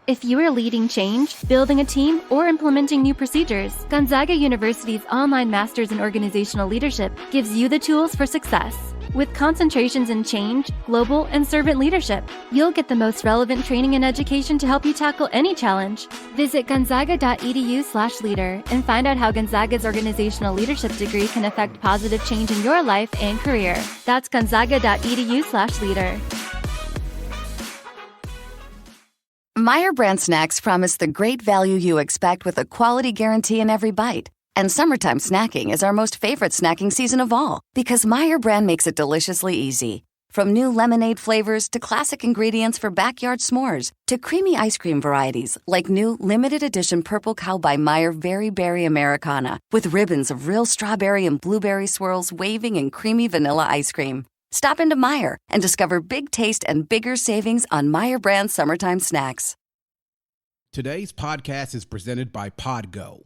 If you are leading change, building a team, or implementing new procedures, Gonzaga University's online Masters in Organizational Leadership gives you the tools for success. With concentrations in change, global, and servant leadership, you'll get the most relevant training and education to help you tackle any challenge. Visit gonzaga.edu/leader and find out how Gonzaga's organizational leadership degree can affect positive change in your life and career. That's gonzaga.edu/leader. Meyer brand snacks promise the great value you expect with a quality guarantee in every bite. And summertime snacking is our most favorite snacking season of all because Meyer brand makes it deliciously easy. From new lemonade flavors to classic ingredients for backyard s'mores to creamy ice cream varieties like new limited edition Purple Cow by Meyer Very Berry Americana with ribbons of real strawberry and blueberry swirls waving in creamy vanilla ice cream. Stop into Meyer and discover big taste and bigger savings on Meyer brand summertime snacks. Today's podcast is presented by Podgo.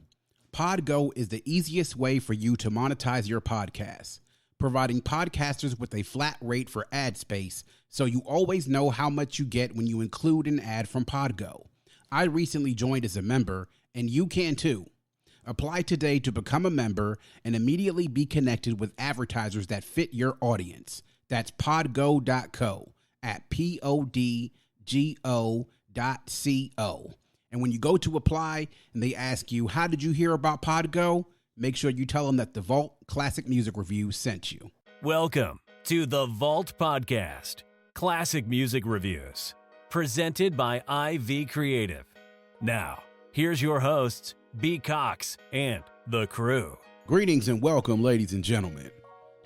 Podgo is the easiest way for you to monetize your podcast, providing podcasters with a flat rate for ad space so you always know how much you get when you include an ad from Podgo. I recently joined as a member, and you can too. Apply today to become a member and immediately be connected with advertisers that fit your audience. That's podgo.co at podgo.co. And when you go to apply and they ask you, how did you hear about Podgo? Make sure you tell them that the Vault Classic Music Review sent you. Welcome to the Vault Podcast, Classic Music Reviews, presented by IV Creative. Now, here's your hosts, B. Cox and the crew. Greetings and welcome, ladies and gentlemen,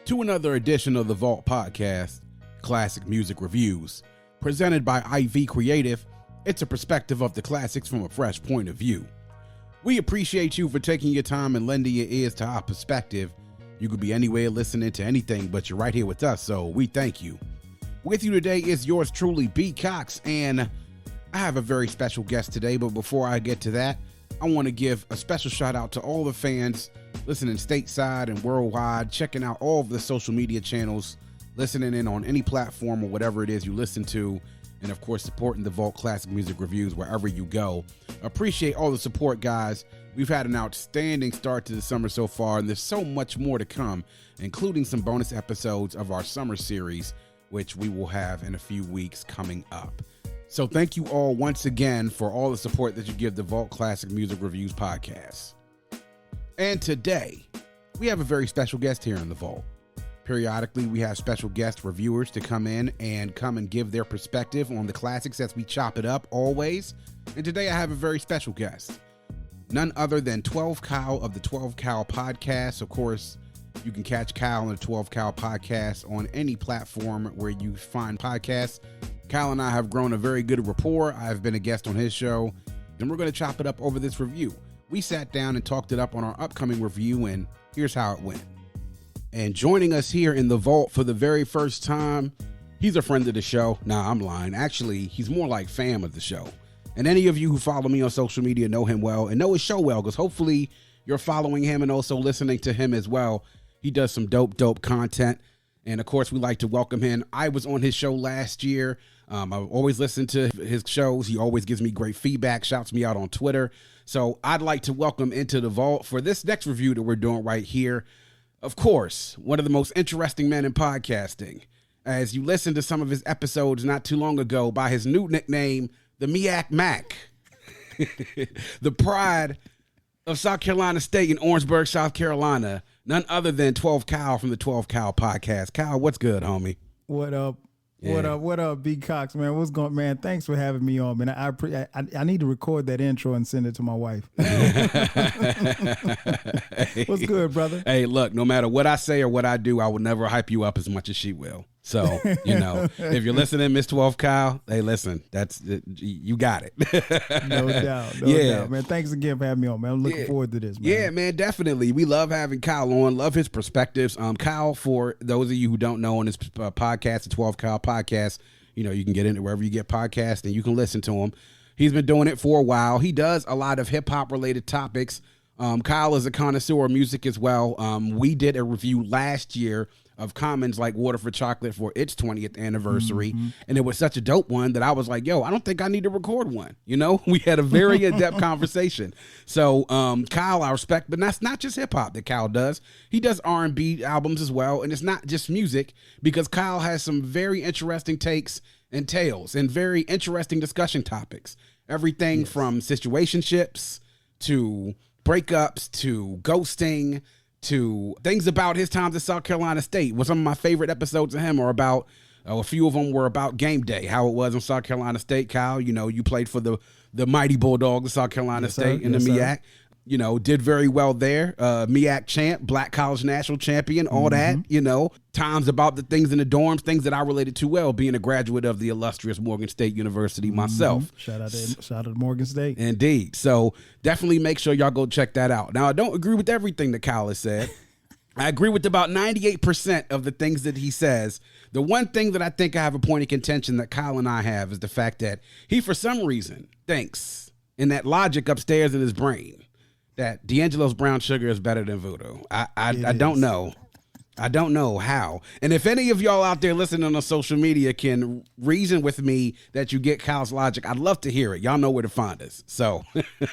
to another edition of the Vault Podcast, Classic Music Reviews, presented by IV Creative. It's a perspective of the classics from a fresh point of view. We appreciate you for taking your time and lending your ears to our perspective. You could be anywhere listening to anything, but you're right here with us, so we thank you. With you today is yours truly, B. Cox, and I have a very special guest today, but before I get to that, I want to give a special shout out to all the fans listening stateside and worldwide, checking out all of the social media channels, listening in on any platform or whatever it is you listen to, and of course supporting the Vault Classic Music Reviews wherever you go. Appreciate all the support, guys. We've had an outstanding start to the summer so far, and there's so much more to come, including some bonus episodes of our summer series, which we will have in a few weeks coming up. So thank you all once again for all the support that you give the Vault Classic Music Reviews podcast. And today, we have a very special guest here in the Vault. Periodically, we have special guest reviewers to come in and give their perspective on the classics as we chop it up always. And today I have a very special guest. None other than 12 Cal of the 12 Cal podcast. Of course, you can catch Cal on the 12 Cal podcast on any platform where you find podcasts. Cal and I have grown a very good rapport. I've been a guest on his show, and we're going to chop it up over this review. We sat down and talked it up on our upcoming review, and here's how it went. And joining us here in the Vault for the very first time, he's a friend of the show. Nah, I'm lying. Actually, he's more like fam of the show. And any of you who follow me on social media know him well and know his show well, because hopefully you're following him and also listening to him as well. He does some dope content. And of course, we like to welcome him. I was on his show last year. I've always listened to his shows. He always gives me great feedback, shouts me out on Twitter. So I'd like to welcome into the Vault for this next review that we're doing right here. Of course, one of the most interesting men in podcasting. As you listen to some of his episodes not too long ago by his new nickname, the Miak Mac, the pride of South Carolina State in Orangeburg, South Carolina, none other than 12 Cal from the 12 Cal podcast. Cal, what's good, homie? What up? Yeah. What up, B. Cox, man? What's going, man? Thanks for having me on, man. I need to record that intro and send it to my wife. What's good, brother? Hey, look, no matter what I say or what I do, I will never hype you up as much as she will. So, if you're listening, Miss 12 Kyle, hey, listen, you got it. No doubt, man. Thanks again for having me on, man. I'm looking forward to this, man. Yeah, man, definitely. We love having Kyle on, love his perspectives. Kyle, for those of you who don't know, on his podcast, the 12 Kyle podcast, you can get into wherever you get podcasts and you can listen to him. He's been doing it for a while. He does a lot of hip-hop related topics. Kyle is a connoisseur of music as well. We did a review last year of Common's like Water for Chocolate for its 20th anniversary. And it was such a dope one that I was like, yo, I don't think I need to record one. You know, we had a very in-depth conversation. So Kyle, I respect, but that's not just hip hop that Kyle does. He does R&B albums as well. And it's not just music, because Kyle has some very interesting takes and tales and very interesting discussion topics. Everything from situationships to breakups to ghosting to things about his times at South Carolina State. Well, some of my favorite episodes of him are about, a few of them were about game day, how it was in South Carolina State. Kyle, you know, you played for the mighty Bulldogs of South Carolina State in the MEAC. You know, did very well there. MEAC champ, Black College National Champion, all that, you know. Times about the things in the dorms, things that I related to well, being a graduate of the illustrious Morgan State University myself. Shout out to Morgan State. Indeed. So definitely make sure y'all go check that out. Now, I don't agree with everything that Kyle has said. I agree with about 98% of the things that he says. The one thing that I think I have a point of contention that Kyle and I have is the fact that he, for some reason, thinks in that logic upstairs in his brain that D'Angelo's brown sugar is better than voodoo. I don't know. I don't know how. And if any of y'all out there listening on social media can reason with me that you get Kyle's logic, I'd love to hear it. Y'all know where to find us. So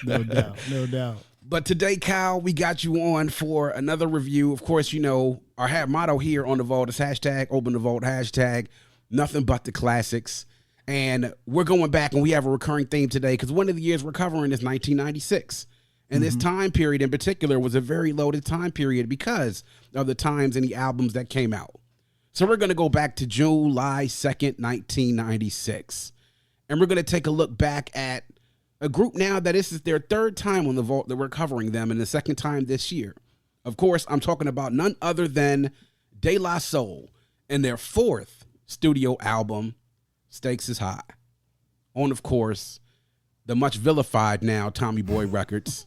No doubt. But today, Kyle, we got you on for another review. Of course, you know, our motto here on the Vault is hashtag open the vault, hashtag nothing but the classics. And we're going back, and we have a recurring theme today because one of the years we're covering is 1996. And this time period in particular was a very loaded time period because of the times and the albums that came out. So we're going to go back to July 2nd, 1996. And we're going to take a look back at a group now that this is their third time on the Vault that we're covering them, and the second time this year. Of course, I'm talking about none other than De La Soul and their fourth studio album, Stakes is High. On, of course, the much vilified now Tommy Boy Records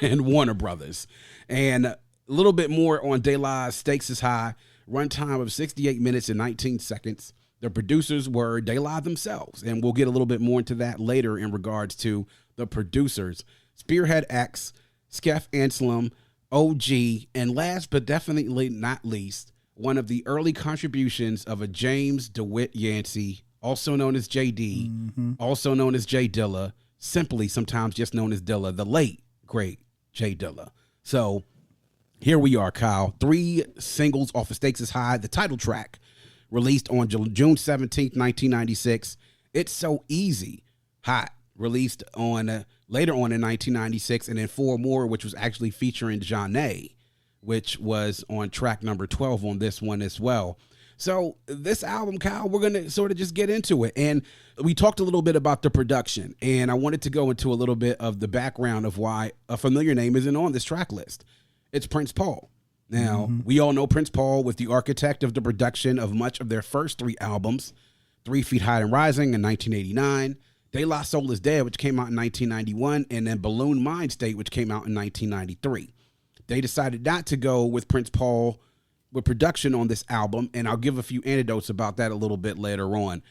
and Warner Brothers. And a little bit more on De La's Stakes is High, runtime of 68 minutes and 19 seconds. The producers were De La themselves, and we'll get a little bit more into that later in regards to the producers. Spearhead X, Skef Anselm, OG, and last but definitely not least, one of the early contributions of a James DeWitt Yancey, also known as JD, also known as J Dilla, simply sometimes just known as Dilla, the late, great J Dilla. So here we are, Kyle. 3 singles off of Stakes is High. The title track, released on June 17th, 1996. It's So Easy, Hot, released on later on in 1996, and then 4 more, which was actually featuring Janae, which was on track number 12 on this one as well. So this album, Kyle, we're going to sort of just get into it. And we talked a little bit about the production, and I wanted to go into a little bit of the background of why a familiar name isn't on this track list. It's Prine Paul. Now, we all know Prine Paul was the architect of the production of much of their first 3 albums, 3 Feet High and Rising in 1989, De La Soul is Dead, which came out in 1991, and then Buhloone Mindstate, which came out in 1993. They decided not to go with Prine Paul with production on this album, and I'll give a few anecdotes about that a little bit later on.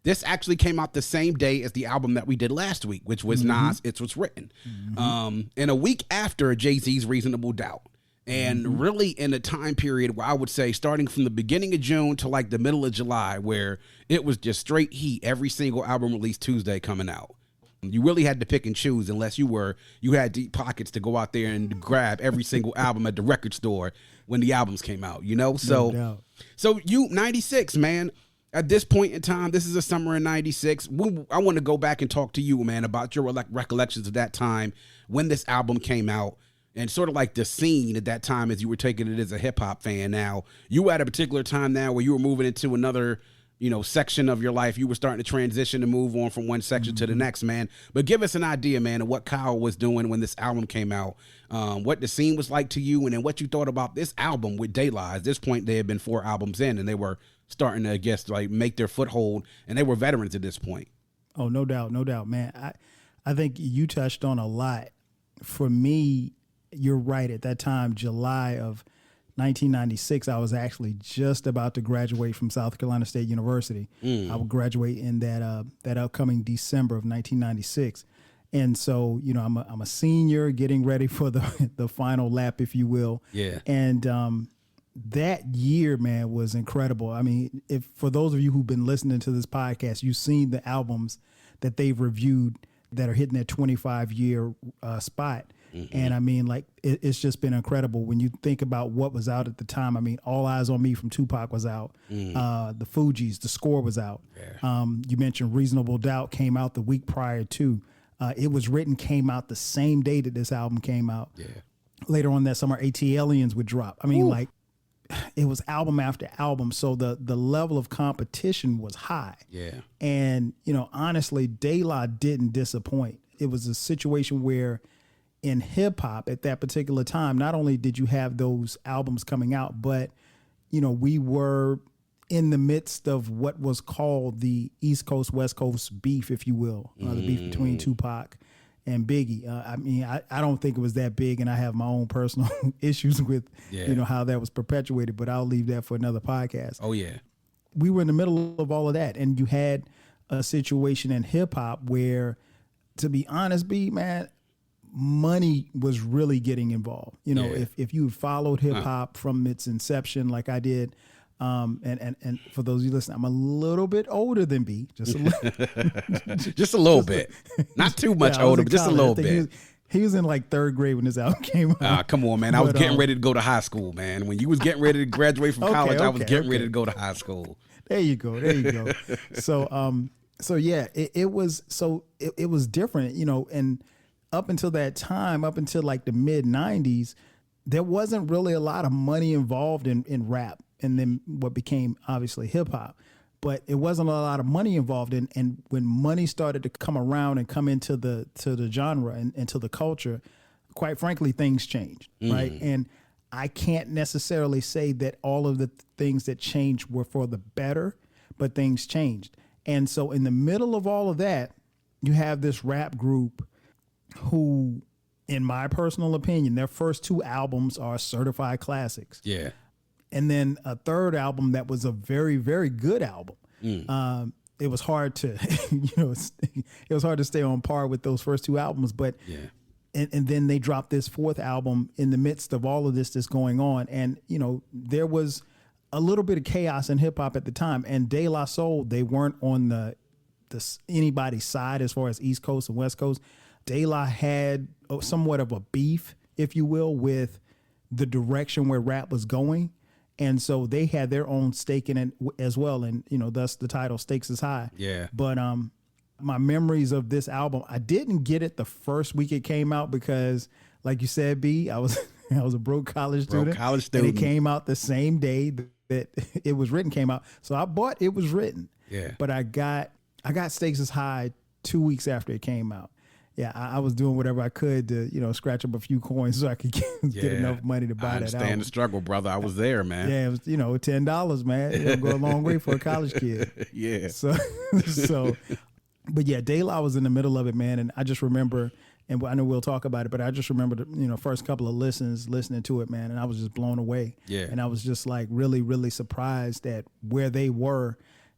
This actually came out the same day as the album that we did last week, which was Nas, It's What's Written, and a week after Jay-Z's Reasonable Doubt. And really in a time period where I would say starting from the beginning of June to like the middle of July, where it was just straight heat, every single album released Tuesday coming out. You really had to pick and choose unless you had deep pockets to go out there and grab every single album at the record store when the albums came out, you know? So 96, man, at this point in time, this is a summer in 96. I want to go back and talk to you, man, about your recollections of that time when this album came out. And sort of like the scene at that time as you were taking it as a hip hop fan. Now, you were at a particular time now where you were moving into another, section of your life. You were starting to transition and move on from one section to the next, man. But give us an idea, man, of what Kyle was doing when this album came out, what the scene was like to you, and then what you thought about this album with De La. At this point, they had been 4 albums in, and they were starting to, I guess, like make their foothold, and they were veterans at this point. Oh, no doubt, man. I think you touched on a lot. For me, you're right. At that time, July of 1996, I was actually just about to graduate from South Carolina State University. I would graduate in that upcoming December of 1996. And so, I'm a senior getting ready for the final lap, if you will. Yeah. And that year, man, was incredible. I mean, if for those of you who've been listening to this podcast, you've seen the albums that they've reviewed that are hitting their 25-year spot. And I mean, like, it's just been incredible when you think about what was out at the time. I mean, All Eyes on Me from Tupac was out. The Fugees, The Score was out. You mentioned Reasonable Doubt came out the week prior to. It Was Written came out the same day that this album came out. Later on that summer, AT Aliens would drop. I mean, like, it was album after album. So the level of competition was high. And, you know, honestly, De La didn't disappoint. It was a situation where in hip hop at that particular time, not only did you have those albums coming out, but, you know, we were in the midst of what was called the East Coast, West Coast beef, if you will, the beef between Tupac and Biggie. I mean, I don't think it was that big, and I have my own personal issues with, you know, how that was perpetuated, but I'll leave that for another podcast. Oh, yeah. We were in the middle of all of that, and you had a situation in hip hop where, to be honest, man, money was really getting involved. You know, if you followed hip hop from its inception, like I did, and for those of you listening, I'm a little bit older than B, just a little, just a little bit, not too much older, but just a little bit. He was in like third grade when this album came out. Come on, man. I was getting ready to go to high school, man. When you was getting ready to graduate from college, I was getting ready to go to high school. There you go. So yeah, it was different, you know, and up until that time, up until like the mid 90s, there wasn't really a lot of money involved in rap, and then what became obviously hip hop. But it wasn't a lot of money involved in, and when money started to come around and come into the genre and into the culture, quite frankly, things changed, right? And I can't necessarily say that all of the things that changed were for the better, but things changed. And so in the middle of all of that, you have this rap group who, in my personal opinion, their first two albums are certified classics. Yeah. And then a third album that was a very, very good album. It was hard to, you know, it was hard to stay on par with those first two albums. But and then they dropped this fourth album in the midst of all of this that's going on. And, you know, there was a little bit of chaos in hip hop at the time. And De La Soul, they weren't on the anybody's side as far as East Coast and West Coast. De La had somewhat of a beef, if you will, with the direction where rap was going. And so they had their own stake in it as well. And, you know, thus the title Stakes is High. Yeah. But my memories of this album, I didn't get it the first week it came out because, like you said, B, I was a broke college student. And it came out the same day that It Was Written came out. So I bought It Was Written. Yeah. But I got Stakes is High 2 weeks after it came out. Yeah, I was doing whatever I could to, you know, scratch up a few coins so I could get enough money to buy that album. I understand the struggle, brother. I was there, man. Yeah, it was, you know, $10, man. It'll go a long way for a college kid. Yeah. So, but yeah, De La was in the middle of it, man. And I just remember, and I know we'll talk about it, but I just remember the, you know, first couple of listening to it, man. And I was just blown away. Yeah. And I was just like really, really surprised at where they were.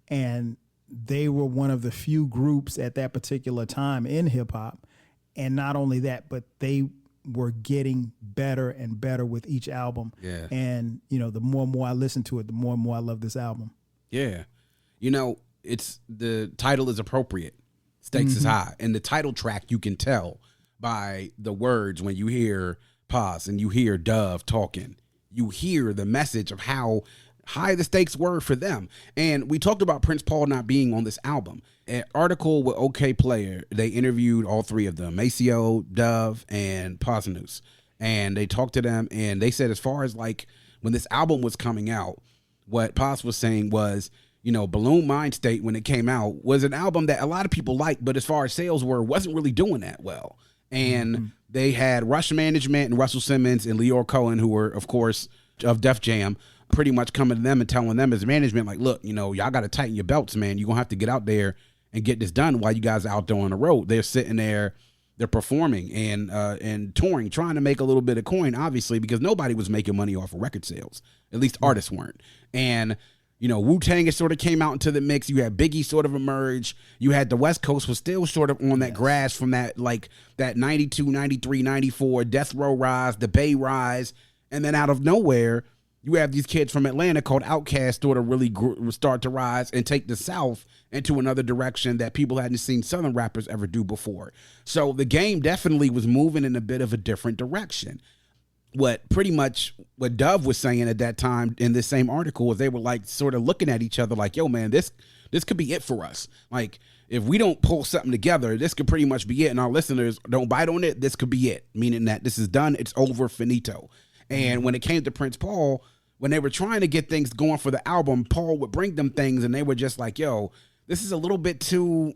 And they were one of the few groups at that particular time in hip hop. And not only that, but they were getting better and better with each album. Yeah. And, you know, the more and more I listen to it, the more and more I love this album. Yeah. You know, the title is appropriate. Stakes is High. And the title track, you can tell by the words when you hear Paz and you hear Dove talking. You hear the message of how high the stakes were for them. And we talked about Prine Paul not being on this album. An article with OK Player, they interviewed all three of them, Maceo, Dove, and Posnus. And they talked to them, and they said as far as like when this album was coming out, what Paz was saying was, you know, Buhloone Mindstate, when it came out, was an album that a lot of people liked, but as far as sales were, wasn't really doing that well. And they had Rush Management and Russell Simmons and Leor Cohen, who were, of course, of Def Jam, pretty much coming to them and telling them as management, like, look, you know, y'all got to tighten your belts, man. You're going to have to get out there and get this done while you guys are out there on the road. They're sitting there, they're performing and touring, trying to make a little bit of coin, obviously, because nobody was making money off of record sales. At least artists weren't. And, you know, Wu-Tang has sort of came out into the mix. You had Biggie sort of emerge. You had the West Coast was still sort of on that grass from that, like, that 92, 93, 94, Death Row rise, the Bay rise. And then out of nowhere, you have these kids from Atlanta called Outkast sort of really start to rise and take the South into another direction that people hadn't seen Southern rappers ever do before. So the game definitely was moving in a bit of a different direction. What Dove was saying at that time in this same article was they were like sort of looking at each other like, yo, man, this could be it for us. Like, if we don't pull something together, this could pretty much be it. And our listeners don't bite on it, this could be it. Meaning that this is done, it's over, finito. And when it came to Prine Paul, when they were trying to get things going for the album, Paul would bring them things and they were just like, yo, this is a little bit too,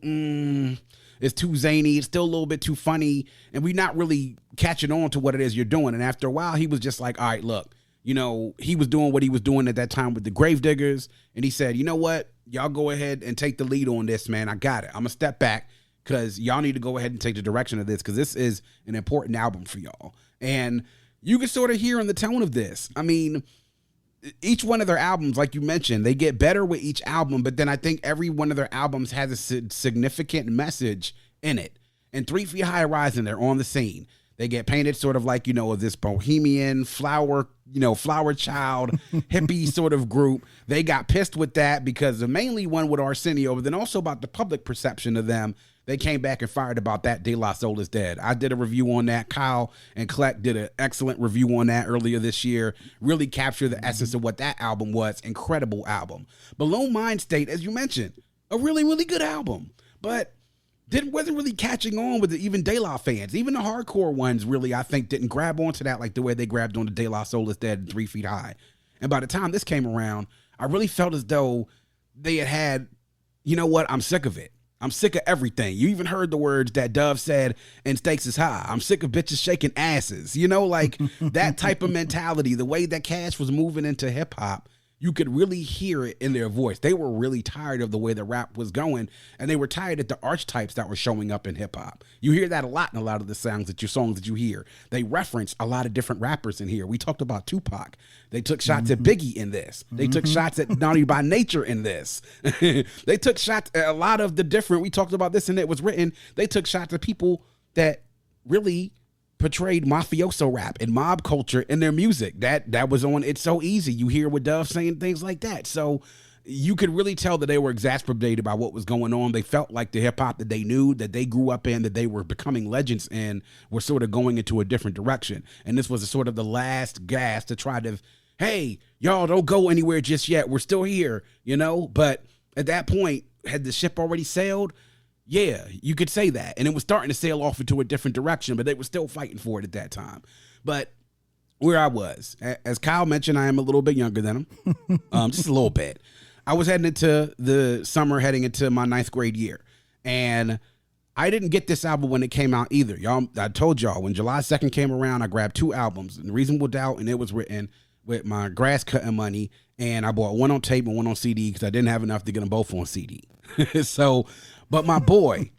it's too zany. It's still a little bit too funny. And we're not really catching on to what it is you're doing. And after a while, he was just like, all right, look, you know, he was doing what he was doing at that time with the Gravediggers. And he said, you know what? Y'all go ahead and take the lead on this, man. I got it. I'm going to step back because y'all need to go ahead and take the direction of this because this is an important album for y'all. And you can sort of hear in the tone of this. I mean, each one of their albums, like you mentioned, they get better with each album, but then I think every one of their albums has a significant message in it. And 3 Feet High Rising, they're on the scene. They get painted sort of like, you know, this bohemian flower child, hippie sort of group. They got pissed with that because the mainly one with Arsenio, but then also about the public perception of them. They came back and fired about that. De La Soul is Dead. I did a review on that. Kyle and Kleck did an excellent review on that earlier this year. Really captured the essence of what that album was. Incredible album. Buhloone Mindstate, as you mentioned, a really, really good album. But wasn't really catching on with even De La fans. Even the hardcore ones really, I think, didn't grab onto that like the way they grabbed onto De La Soul is Dead and 3 Feet High. And by the time this came around, I really felt as though they had, you know what, I'm sick of it. I'm sick of everything. You even heard the words that Dove said in Stakes is High. I'm sick of bitches shaking asses. You know, like that type of mentality, the way that Cash was moving into hip hop, you could really hear it in their voice. They were really tired of the way the rap was going, and they were tired of the archetypes that were showing up in hip hop. You hear that a lot in a lot of the songs that you hear. They reference a lot of different rappers in here. We talked about Tupac. They took shots at Biggie in this. They took shots at Naughty by Nature in this. They took shots at a lot of the different, we talked about this and it was written, they took shots at people that really portrayed mafioso rap and mob culture in their music. That was on It's So Easy. You hear with Dove saying things like that. So you could really tell that they were exasperated by what was going on. They felt like the hip hop that they knew, that they grew up in, that they were becoming legends in, were sort of going into a different direction. And this was a sort of the last gas to try to, hey, y'all don't go anywhere just yet. We're still here, you know? But at that point, had the ship already sailed? Yeah, you could say that. And it was starting to sail off into a different direction, but they were still fighting for it at that time. But where I was, as Kyle mentioned, I am a little bit younger than him, just a little bit. I was heading into the summer, heading into my 9th grade year. And I didn't get this album when it came out either. Y'all, I told y'all, when July 2nd came around, I grabbed 2 albums, Reasonable Doubt, and It Was Written, with my grass cutting money. And I bought one on tape and one on CD because I didn't have enough to get them both on CD. So, but my boy,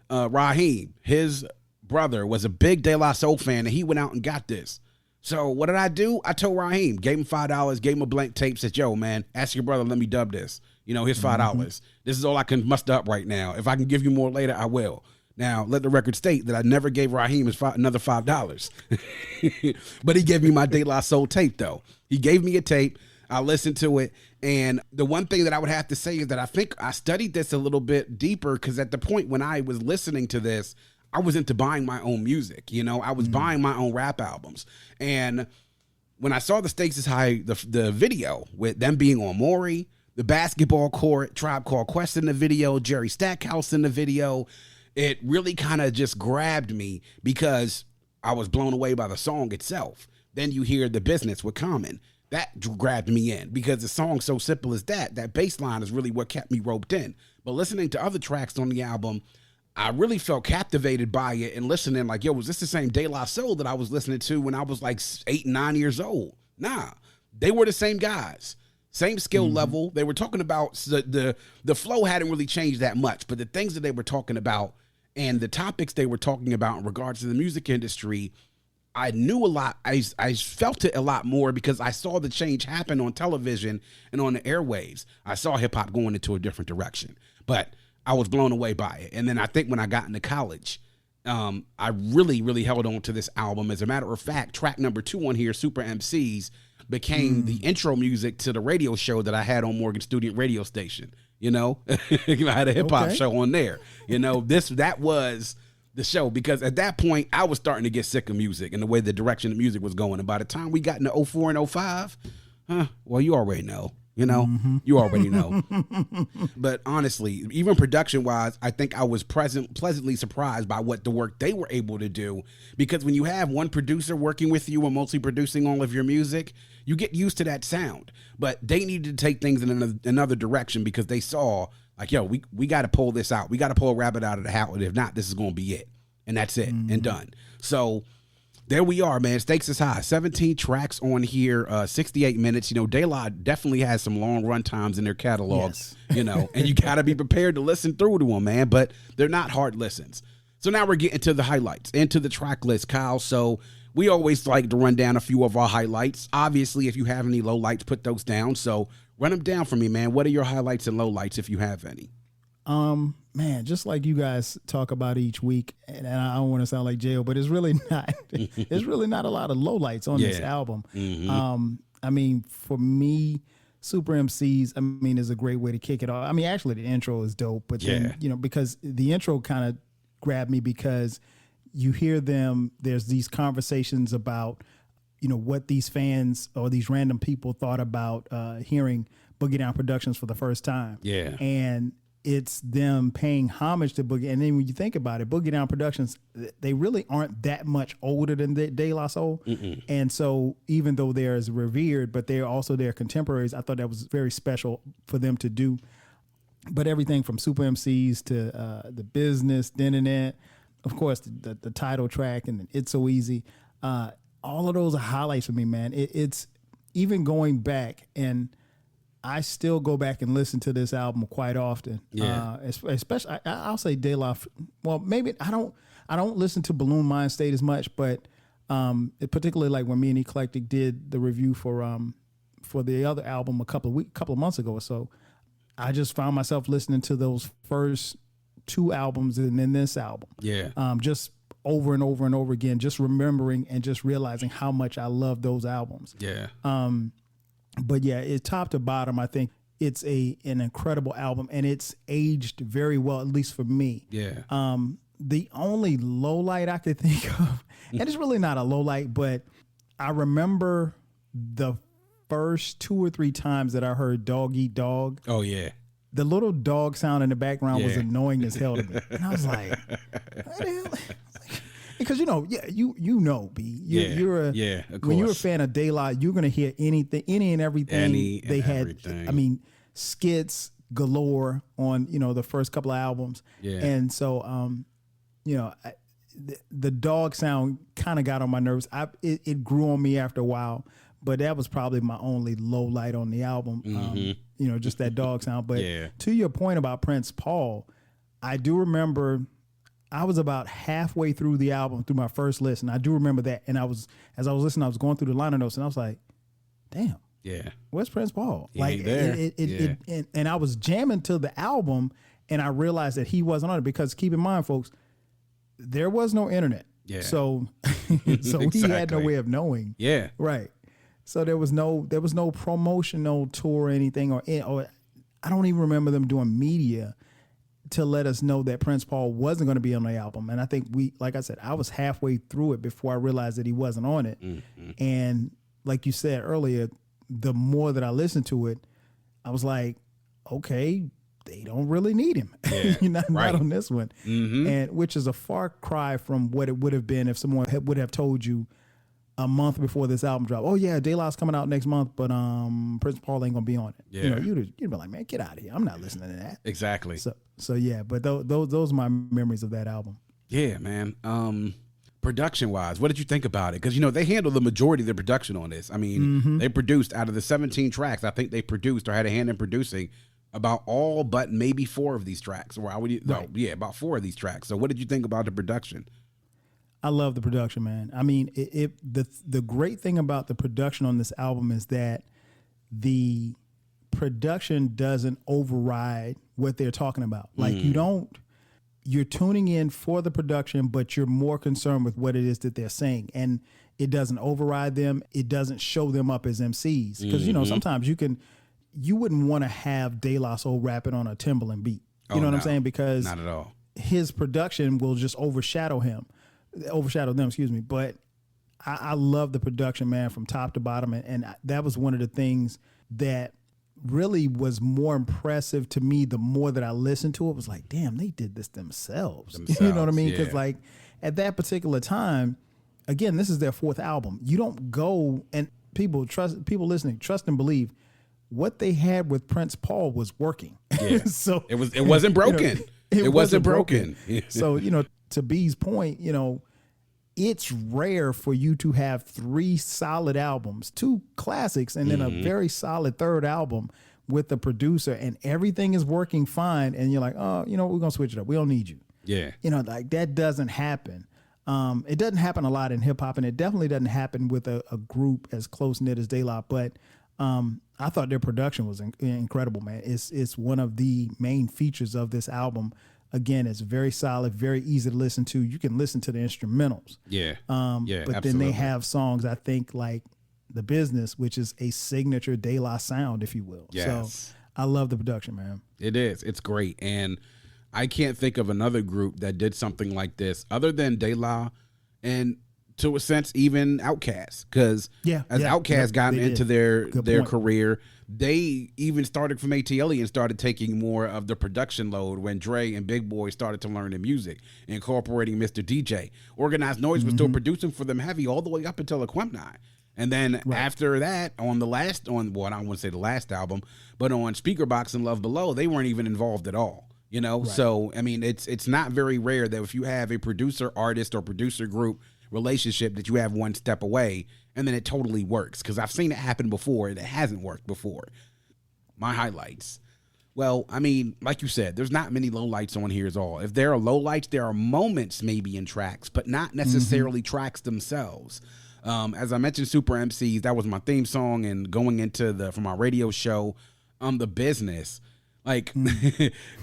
Raheem, his brother was a big De La Soul fan, and he went out and got this. So what did I do? I told Raheem, gave him $5, gave him a blank tape, said, yo, man, ask your brother, let me dub this. You know, here's $5. This is all I can muster up right now. If I can give you more later, I will. Now, let the record state that I never gave Raheem another $5. But he gave me my De La Soul tape, though. He gave me a tape. I listened to it. And the one thing that I would have to say is that I think I studied this a little bit deeper, because at the point when I was listening to this, I was into buying my own music. You know, I was buying my own rap albums. And when I saw the Stakes is High, the video with them being on Maury, the basketball court, Tribe Called Quest in the video, Jerry Stackhouse in the video, it really kind of just grabbed me because I was blown away by the song itself. Then you hear The Business with Common. That grabbed me in because the song's so simple as that bass line is really what kept me roped in. But listening to other tracks on the album, I really felt captivated by it and listening like, yo, was this the same De La Soul that I was listening to when I was like 8 and 9 years old? Nah, they were the same guys. Same skill level. They were talking about the flow hadn't really changed that much, but the things that they were talking about and the topics they were talking about in regards to the music industry, I knew a lot. I felt it a lot more because I saw the change happen on television and on the airwaves. I saw hip hop going into a different direction, but I was blown away by it. And then I think when I got into college, I really, really held on to this album. As a matter of fact, track number 2 on here, Super MCs, became the intro music to the radio show that I had on Morgan Student radio station. You know, I had a hip hop show on there. You know, that was the show, because at that point I was starting to get sick of music and the way the direction of music was going. And by the time we got into 04 and 05, well, you already know. You know, you already know. But honestly, even production-wise, I think I was pleasantly surprised by what the work they were able to do. Because when you have one producer working with you and mostly producing all of your music, you get used to that sound. But they needed to take things in another direction, because they saw, like, yo, we got to pull this out. We got to pull a rabbit out of the hat. And if not, this is going to be it. And that's it. And done. So there we are, man. Stakes is high. 17 tracks on here, 68 minutes. You know, De La definitely has some long run times in their catalog, you know, and you got to be prepared to listen through to them, man. But they're not hard listens. So now we're getting to the highlights and to the track list, Kyle. So we always like to run down a few of our highlights. Obviously, if you have any lowlights, put those down. So run them down for me, man. What are your highlights and lowlights, if you have any? Man, just like you guys talk about each week, and I don't want to sound like jail, but it's really not. There's really not a lot of lowlights on this album. I mean, for me, Super MCs, I mean, is a great way to kick it off. I mean, actually, the intro is dope, but then, you know, because the intro kind of grabbed me, because you hear them. There's these conversations about, you know, what these fans or these random people thought about hearing Boogie Down Productions for the first time. Yeah, and it's them paying homage to Boogie. And then when you think about it, Boogie Down Productions, they really aren't that much older than De La Soul. And so even though they're as revered, but they're also their contemporaries, I thought that was very special for them to do. But everything from Super MCs to The Business, Internet, of course, the title track, and It's So Easy. All of those are highlights for me, man. It's even going back, and I still go back and listen to this album quite often. Yeah. Especially, I'll say De La. Well, maybe I don't listen to Buhloone Mindstate as much, but particularly like when me and Eclectic did the review for the other album a couple of months ago or so, I just found myself listening to those first two albums and then this album. Yeah. Just over and over and over again, just remembering and just realizing how much I love those albums. Yeah. But yeah, it's top to bottom. I think it's an incredible album, and it's aged very well, at least for me. Yeah. The only low light I could think of, and it's really not a low light, but I remember the first 2 or 3 times that I heard Dog Eat Dog. Oh yeah. The little dog sound in the background was annoying as hell to me, and I was like, what the hell? Because you know, B. You're when you're a fan of De La, you're gonna hear anything, any and everything they had. I mean, skits galore on the first couple of albums. Yeah. And so the dog sound kind of got on my nerves. It grew on me after a while, but that was probably my only low light on the album. Just that dog sound. But to your point about Prine Paul, I do remember. I was about halfway through the album, through my first listen. I do remember that. And as I was listening, I was going through the liner notes, and I was like, damn. Yeah. Where's Prine Paul? He ain't there. And I was jamming to the album, and I realized that he wasn't on it, because keep in mind, folks, there was no internet. Yeah. So exactly. He had no way of knowing. Yeah. Right. So there was no promotional tour or anything, or I don't even remember them doing media to let us know that Prine Paul wasn't going to be on the album. And I think like I said, I was halfway through it before I realized that he wasn't on it. Mm-hmm. And like you said earlier, the more that I listened to it, I was like, okay, they don't really need him. Yeah, not on this one. Mm-hmm. And which is a far cry from what it would have been if someone would have told you a month before this album dropped, oh yeah, De La's coming out next month, but Prine Paul ain't gonna be on it. Yeah. You'd be like, man, get out of here. I'm not listening to that. Exactly. So yeah, but those are my memories of that album. Yeah, man. Production wise, what did you think about it? Because they handled the majority of the production on this. I mean, they produced out of the 17 tracks. I think they produced or had a hand in producing about all but maybe 4 of these tracks. Or about 4 of these tracks. So what did you think about the production? I love the production, man. I mean, the great thing about the production on this album is that the production doesn't override what they're talking about. Like you don't you're tuning in for the production, but you're more concerned with what it is that they're saying. And it doesn't override them. It doesn't show them up as MCs. Because, sometimes you wouldn't want to have De La Soul rapping on a Timbaland beat. You know what I'm saying? Because not at all. His production will just overshadow them, But I love the production, man, from top to bottom. And that was one of the things that really was more impressive to me the more that I listened to it. Was like, damn, they did this themselves. You know what I mean? Because like at that particular time, again, this is their 4th album. You don't go, and people listening, trust and believe what they had with Prine Paul was working. Yeah. So it wasn't broken. It wasn't broken. So, to B's point, it's rare for you to have 3 solid albums, 2 classics, and then a very solid 3rd album with the producer, and everything is working fine. And you're like, oh, we're going to switch it up. We don't need you. Yeah. Like that doesn't happen. It doesn't happen a lot in hip hop, and it definitely doesn't happen with a group as close knit as De La. But I thought their production was incredible, man. It's one of the main features of this album. Again, it's very solid, very easy to listen to. You can listen to the instrumentals. Yeah. But absolutely. then they have songs, I think, like The Business, which is a signature De La sound, if you will. Yes. So I love the production, man. It is. It's great. And I can't think of another group that did something like this other than De La and, to a sense, even Outkast. Because as Outkast got into their career, they even started from ATL and started taking more of the production load when Dre and Big Boy started to learn the music, incorporating Mr. DJ. Organized Noise was still producing for them heavy all the way up until Aquemini. And then after that, I don't want to say the last album, but on Speakerbox and Love Below, they weren't even involved at all. So I mean, it's not very rare that if you have a producer artist or producer group relationship that you have one step away and then it totally works, because I've seen it happen before and it hasn't worked before. My highlights. Well, I mean, like you said, there's not many lowlights on here at all. If there are lowlights, there are moments maybe in tracks, but not necessarily tracks themselves. As I mentioned, Super MCs, that was my theme song, and going into from my radio show, The Business. Like,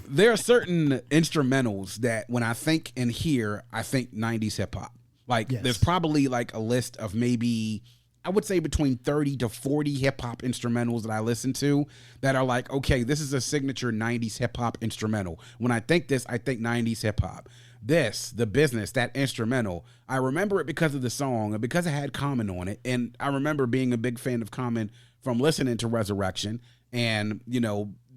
there are certain instrumentals that when I think and hear, I think 90s hip hop. Like, there's probably like a list of maybe, I would say between 30 to 40 hip hop instrumentals that I listen to that are like, okay, this is a signature 90s hip hop instrumental. When I think this, I think 90s hip hop. The Business, that instrumental, I remember it because of the song and because it had Common on it. And I remember being a big fan of Common from listening to Resurrection and,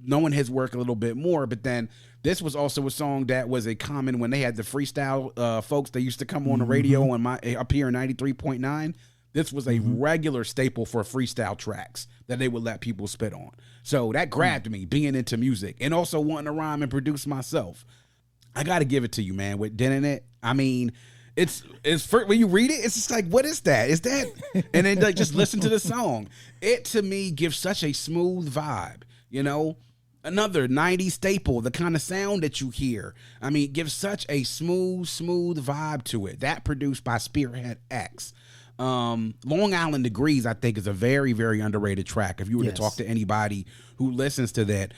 knowing his work a little bit more. But then this was also a song that was a Common when they had the freestyle folks that used to come on the radio on up here in 93.9. This was a regular staple for freestyle tracks that they would let people spit on. So that grabbed me, being into music and also wanting to rhyme and produce myself. I got to give it to you, man, with Didn't It? I mean, it's when you read it, it's just like, what is that? Is that? And then like, just listen to the song. It, to me, gives such a smooth vibe, Another 90s staple, the kind of sound that you hear. I mean, gives such a smooth vibe to it. That produced by Spearhead X. Long Island Degrees, I think, is a very, very underrated track. If you were to talk to anybody who listens to that,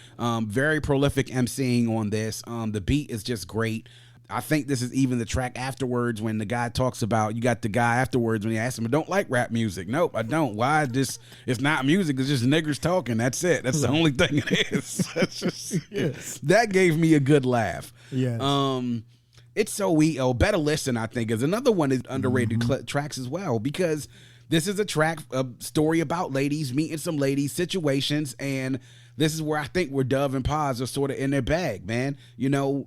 very prolific MCing on this. The beat is just great. I think this is even the track afterwards when the guy talks about, you got the guy afterwards when he asks him, I don't like rap music. Nope, I don't. Why? It's not music. It's just niggers talking. That's it. That's the only thing it is. That's just, that gave me a good laugh. Yes. It's So Better Listen, I think, is another one of underrated tracks as well, because this is a story about ladies, meeting some ladies, situations, and this is where I think where Dove and Paz are sort of in their bag, man.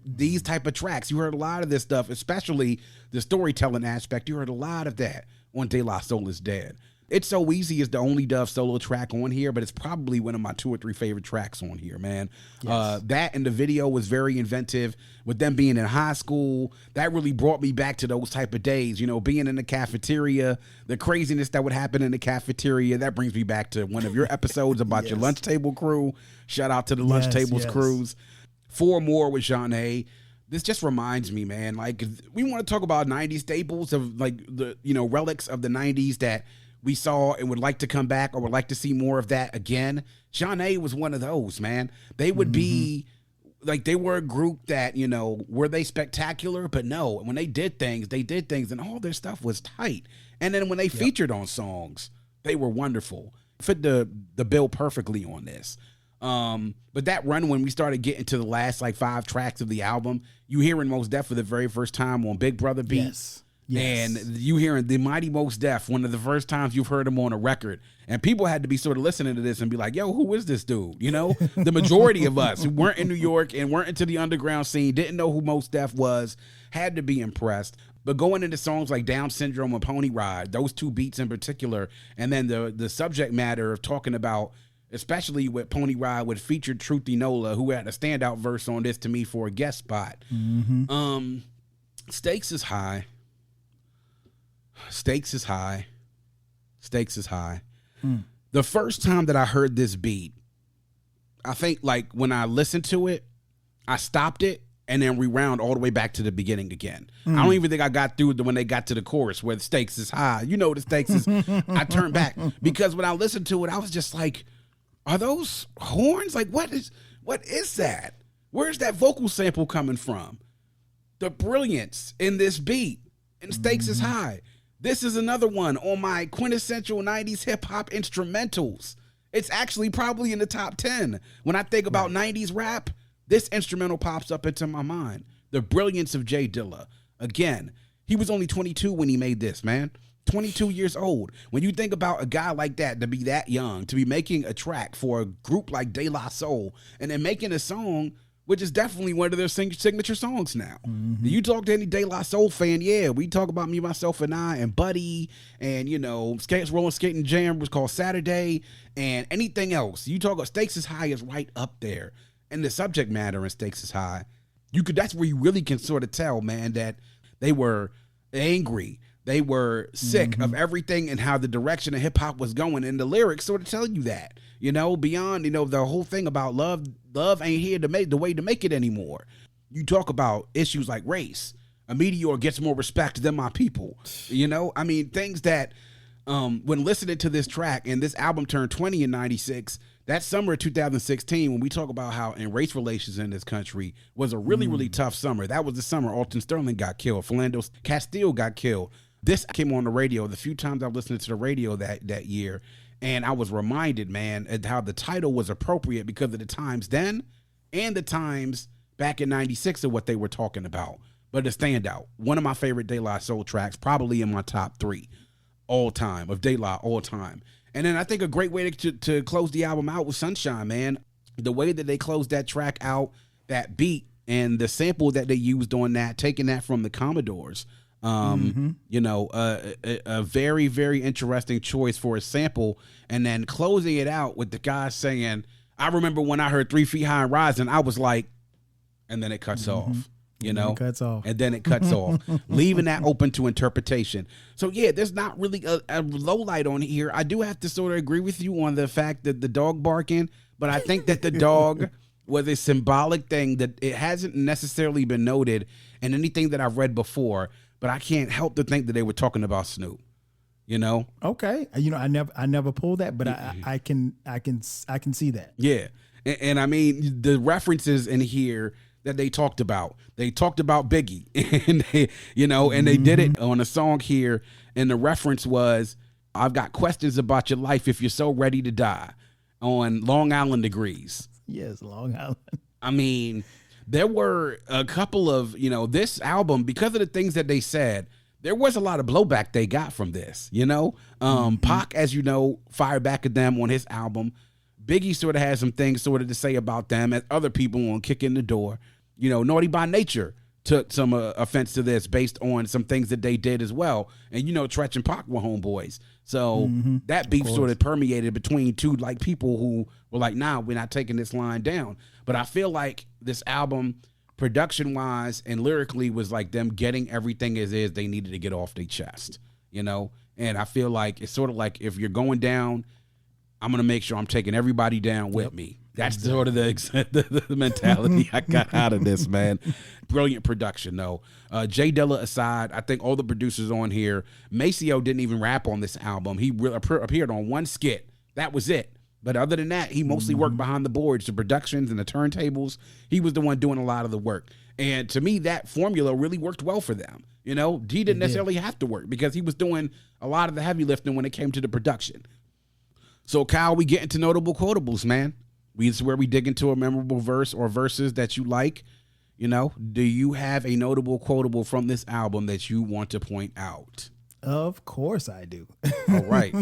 These type of tracks, you heard a lot of this stuff, especially the storytelling aspect. You heard a lot of that on De La Soul Is Dead. It's So Easy is the only Dove solo track on here, but it's probably one of my 2 or 3 favorite tracks on here, man. Yes. That and the video was very inventive with them being in high school. That really brought me back to those type of days, being in the cafeteria, the craziness that would happen in the cafeteria. That brings me back to one of your episodes about your lunch table crew. Shout out to the lunch tables crews. 4 More with Jeanne. This just reminds me, man, like, we want to talk about 90s staples of like the, relics of the 90s that we saw and would like to come back or would like to see more of that again. Jeanne was one of those, man. They would be like they were a group that, you know, were they spectacular? But no, when they did things and all their stuff was tight. And then when they featured on songs, they were wonderful. Fit the bill perfectly on this. But that run, when we started getting to the last like 5 tracks of the album, you hearing Mos Def for the very first time on Big Brother beat. Yes. And you hearing the mighty Mos Def, one of the first times you've heard him on a record. And people had to be sort of listening to this and be like, yo, who is this dude? You know, the majority of us who weren't in New York and weren't into the underground scene, didn't know who Mos Def was, had to be impressed. But going into songs like Down Syndrome and Pony Ride, those 2 beats in particular, and then the subject matter of talking about, especially with Pony Ride, with featured Truthy Nola, who had a standout verse on this to me for a guest spot. Stakes is high. Stakes is high. Stakes is high. The first time that I heard this beat, I think like when I listened to it, I stopped it and then rewound all the way back to the beginning again. I don't even think I got through when they got to the chorus where the stakes is high. You know, the stakes is, I turned back because when I listened to it, I was just like, are those horns? Like, what is that? Where's that vocal sample coming from? The brilliance in this beat and stakes is high. This is another one on my quintessential 90s hip hop instrumentals. It's actually probably in the top 10. When I think about 90s rap, this instrumental pops up into my mind. The brilliance of Jay Dilla. Again, he was only 22 when he made this, man. 22 years old. When you think about a guy like that, to be that young, to be making a track for a group like De La Soul, and then making a song which is definitely one of their signature songs now. You talk to any De La Soul fan, we talk about Me, Myself, and I, and Buddy, and, you know, Roller Skating Jam was called Saturday, and anything else. You talk about Stakes is High is right up there. And the subject matter in Stakes is High, that's where you really can sort of tell, man, that they were angry. They were sick of everything and how the direction of hip hop was going. And the lyrics sort of tell you that, you know, beyond, you know, the whole thing about love ain't here to make the way to make it anymore. You talk about issues like race. A meteor gets more respect than my people. You know, I mean, things that when listening to this track, and this album turned 20 in 96, that summer of 2016, when we talk about how in race relations in this country was a really, really tough summer. That was the summer Alton Sterling got killed. Philando Castile got killed. This came on the radio the few times I've listened to the radio that year, and I was reminded, man, at how the title was appropriate because of the times then and the times back in 96 of what they were talking about. But a standout, one of my favorite De La Soul tracks, probably in my top 3 all time of De La all time. And then I think a great way to close the album out was Sunshine, man. The way that they closed that track out, that beat and the sample that they used on that, taking that from the Commodores. You know, a very, very interesting choice for a sample, and then closing it out with the guy saying, I remember when I heard 3 Feet High and Rising, I was like, and then it cuts off, you know, and then it cuts off, leaving that open to interpretation. So yeah, there's not really a low light on here. I do have to sort of agree with you on the fact that the dog barking, but I think that the dog was a symbolic thing that it hasn't necessarily been noted in anything that I've read before. But I can't help to think that they were talking about Snoop, you know? Okay. You know, I never pulled that, but I can see that. Yeah. And I mean, the references in here that they talked about Biggie and they, you know, and they did it on a song here. And the reference was, I've got questions about your life if you're so ready to die, on Long Island Degrees. Yes. Long Island. I mean, there were a couple of, you know, this album, because of the things that they said, there was a lot of blowback they got from this, you know. Pac, as you know, fired back at them on his album. Biggie sort of had some things sort of to say about them, as other people on Kick in the Door. You know, Naughty by Nature took some offense to this based on some things that they did as well. And, you know, Tretch and Pac were homeboys. So that beef sort of permeated between two, like, people who were like, nah, we're not taking this line down. But I feel like this album, production-wise and lyrically, was like them getting everything as is they needed to get off their chest, you know? And I feel like it's sort of like, if you're going down, I'm going to make sure I'm taking everybody down with me. That's sort of the mentality I got out of this, man. Brilliant production, though. Jay Dilla aside, I think all the producers on here, Maceo didn't even rap on this album. He appeared on one skit. That was it. But other than that, he mostly worked behind the boards, the productions and the turntables. He was the one doing a lot of the work. And to me, that formula really worked well for them. You know, he didn't necessarily have to work because he was doing a lot of the heavy lifting when it came to the production. So, Kyle, we get into notable quotables, man. This is where we dig into a memorable verse or verses that you like. You know, do you have a notable quotable from this album that you want to point out? Of course I do. All right.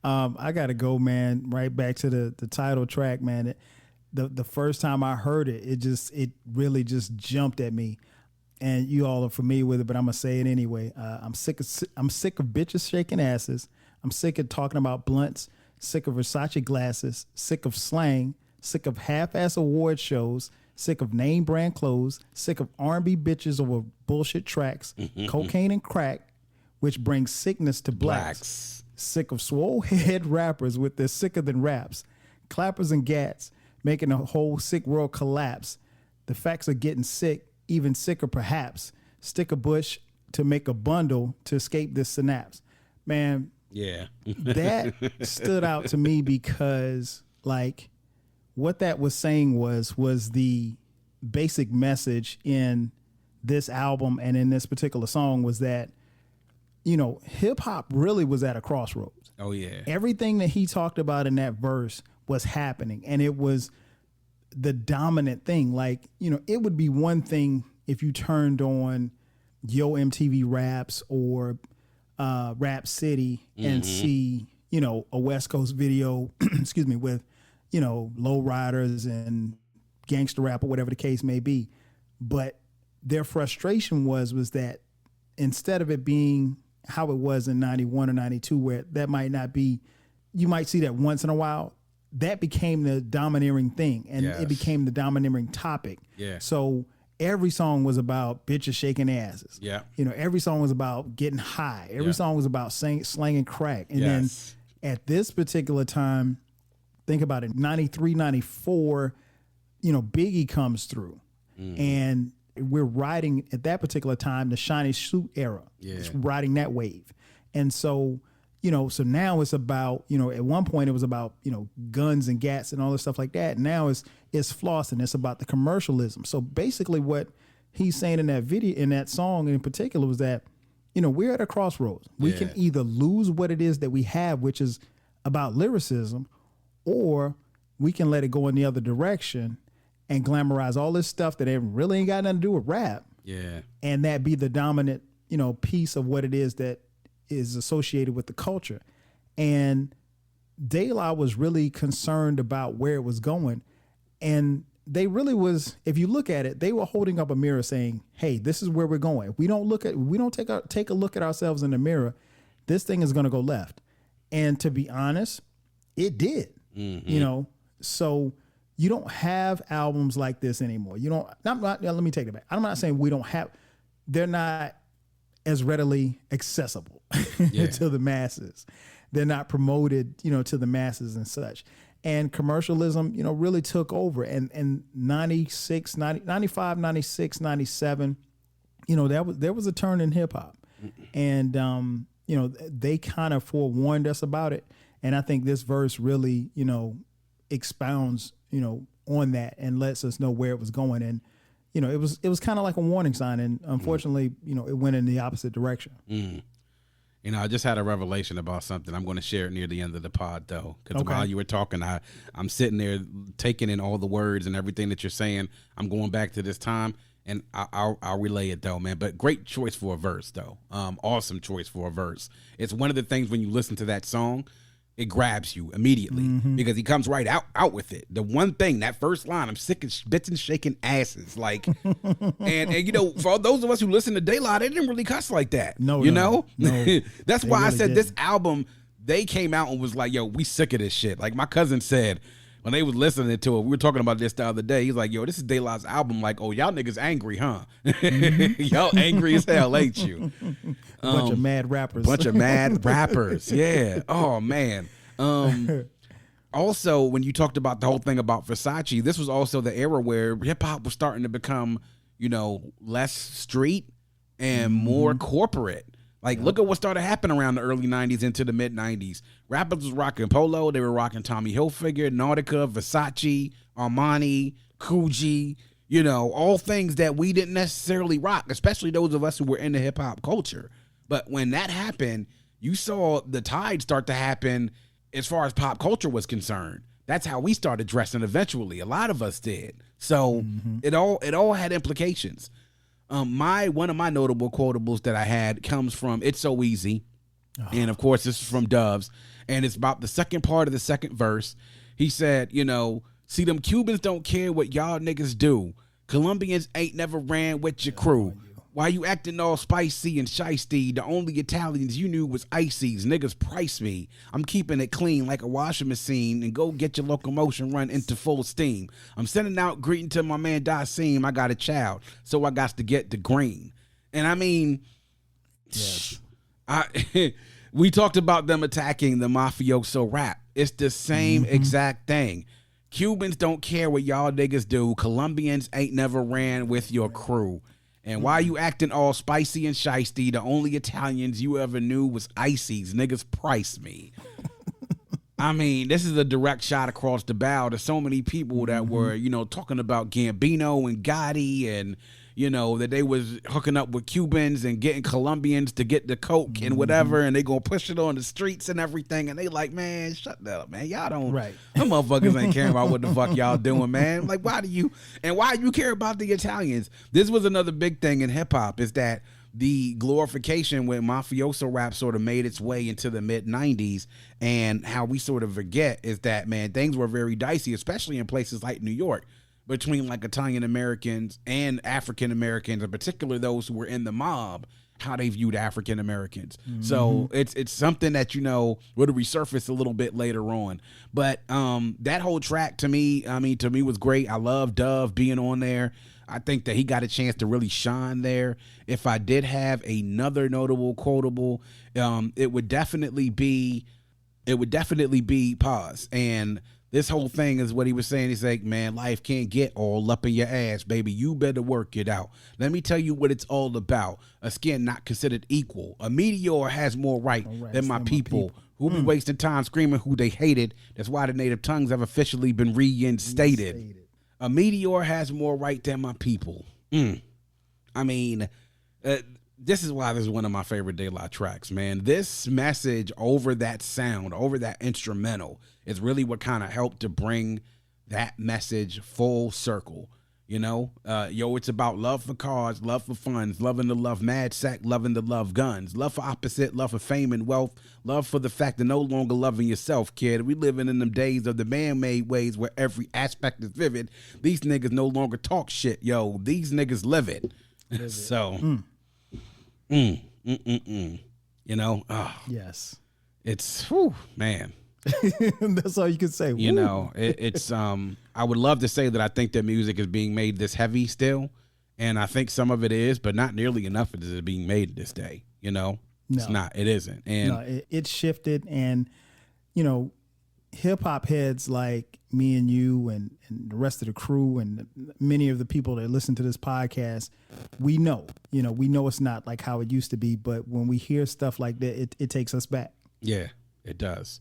I got to go, man, right back to the title track, man. The first time I heard it, it really just jumped at me. And you all are familiar with it, but I'm going to say it anyway. I'm sick of bitches shaking asses. I'm sick of talking about blunts, sick of Versace glasses, sick of slang, sick of half-ass award shows, sick of name brand clothes, sick of R&B bitches over bullshit tracks, cocaine and crack, which brings sickness to blacks. Sick of swole head rappers with their sicker than raps, clappers and gats, making the whole sick world collapse. The facts are getting sick, even sicker perhaps. Stick a bush to make a bundle to escape this synapse. Man, yeah, that stood out to me because, like, what that was saying was the basic message in this album and in this particular song was that, you know, hip hop really was at a crossroads. Oh, yeah. Everything that he talked about in that verse was happening, and it was the dominant thing. Like, you know, it would be one thing if you turned on Yo MTV Raps or Rap City and see, you know, a West Coast video, excuse me, with, you know, lowriders and gangster rap or whatever the case may be. But their frustration was that instead of it being how it was in 91 or 92, where that might not be, you might see that once in a while, that became the domineering thing, and it became the domineering topic. Yeah. So every song was about bitches shaking asses. Yeah. You know, every song was about getting high. Every song was about slanging crack. And then at this particular time, think about it, 93, 94, you know, Biggie comes through. And we're riding, at that particular time, the shiny suit era. Yeah. It's riding that wave. And so, you know, so now it's about, you know, at one point it was about, you know, guns and gats and all this stuff like that. Now it's flossing. It's about the commercialism. So basically what he's saying in that video, in that song in particular, was that, you know, we're at a crossroads. We can either lose what it is that we have, which is about lyricism, or we can let it go in the other direction and glamorize all this stuff that really ain't got nothing to do with rap. Yeah. And that be the dominant, you know, piece of what it is that is associated with the culture. And De La was really concerned about where it was going. And they really was, if you look at it, they were holding up a mirror saying, hey, this is where we're going. If we don't take a look at ourselves in the mirror, this thing is going to go left. And to be honest, it did. You know, so you don't have albums like this anymore. You don't, let me take it back. I'm not saying we don't have, they're not as readily accessible to the masses. They're not promoted, you know, to the masses and such. And commercialism, you know, really took over. And 96, 90, 95, 96, 97, you know, there was a turn in hip hop. And, you know, they kind of forewarned us about it. And I think this verse really, you know, expounds, you know, on that and lets us know where it was going. And, you know, it was kind of like a warning sign. And unfortunately, you know, it went in the opposite direction. You know, I just had a revelation about something. I'm going to share it near the end of the pod, though, because while you were talking, I'm sitting there taking in all the words and everything that you're saying. I'm going back to this time, and I'll relay it, though, man. But great choice for a verse, though. Awesome choice for a verse. It's one of the things when you listen to that song, it grabs you immediately because he comes right out with it. The one thing, that first line, I'm sick of bitching shaking asses. Like, and you know, for those of us who listen to De La, they didn't really cuss like that. No. That's why really I said didn't. this album, they came out and was like, yo, we sick of this shit. Like my cousin said, when they was listening to it, we were talking about this the other day. He's like, yo, this is De La's album. Like, oh, y'all niggas angry, huh? Y'all angry as hell, ain't you? Bunch of mad rappers. Yeah. Oh, man. Also, when you talked about the whole thing about Versace, this was also the era where hip hop was starting to become, you know, less street and more corporate. Like, look at what started happening around the early 90s into the mid-90s. Rappers was rocking Polo. They were rocking Tommy Hilfiger, Nautica, Versace, Armani, Coogee, you know, all things that we didn't necessarily rock, especially those of us who were into hip-hop culture. But when that happened, you saw the tide start to happen as far as pop culture was concerned. That's how we started dressing eventually. A lot of us did. So it all had implications. One of my notable quotables that I had comes from It's So Easy. And of course, this is from Doves. And it's about the second part of the second verse. He said, you know, see, them Cubans don't care what y'all niggas do. Colombians ain't never ran with your crew. Why you acting all spicy and shiesty? The only Italians you knew was ices. Niggas price me. I'm keeping it clean like a washing machine, and go get your locomotion run into full steam. I'm sending out greeting to my man Dasim. I got a child, so I got to get the green. And I mean, we talked about them attacking the mafioso rap. It's the same exact thing. Cubans don't care what y'all niggas do. Colombians ain't never ran with your crew. And why you acting all spicy and shiesty? The only Italians you ever knew was ices. Niggas price me. I mean, this is a direct shot across the bow to so many people that were, you know, talking about Gambino and Gotti and, you know, that they was hooking up with Cubans and getting Colombians to get the coke and whatever, and they gonna push it on the streets and everything, and they like, man, shut up, man. Y'all don't, them motherfuckers ain't caring about what the fuck y'all doing, man. Like, why do you care about the Italians? This was another big thing in hip hop, is that the glorification when mafioso rap sort of made its way into the mid-90s, and how we sort of forget is that, man, things were very dicey, especially in places like New York, between like Italian Americans and African Americans, in particular those who were in the mob, how they viewed African Americans. So it's something that, you know, would resurface a little bit later on. But that whole track to me was great. I love Dove being on there. I think that he got a chance to really shine there. If I did have another notable quotable, it would definitely be Pause. And this whole thing is what he was saying. He's like, man, life can't get all up in your ass, baby. You better work it out. Let me tell you what it's all about. A skin not considered equal. A meteor has more right than my people. Who be wasting time screaming who they hated. That's why the native tongues have officially been reinstated. A meteor has more right than my people. I mean, this is why this is one of my favorite De La tracks, man. This message over that sound, over that instrumental, is really what kind of helped to bring that message full circle. You know, it's about love for cars, love for funds, loving to love mad sack, loving to love guns, love for opposite, love for fame and wealth, love for the fact of no longer loving yourself, kid. We living in them days of the man-made ways where every aspect is vivid. These niggas no longer talk shit, yo. These niggas live it. So, you know, yes, it's, whew, man. That's all you can say. You know, it's I would love to say that I think that music is being made this heavy still, and I think some of it is, but not nearly enough of it is being made this day. You know, it's not. It isn't. And it shifted, and you know, hip hop heads like me and you and the rest of the crew and many of the people that listen to this podcast, we know it's not like how it used to be. But when we hear stuff like that, it takes us back. Yeah, it does.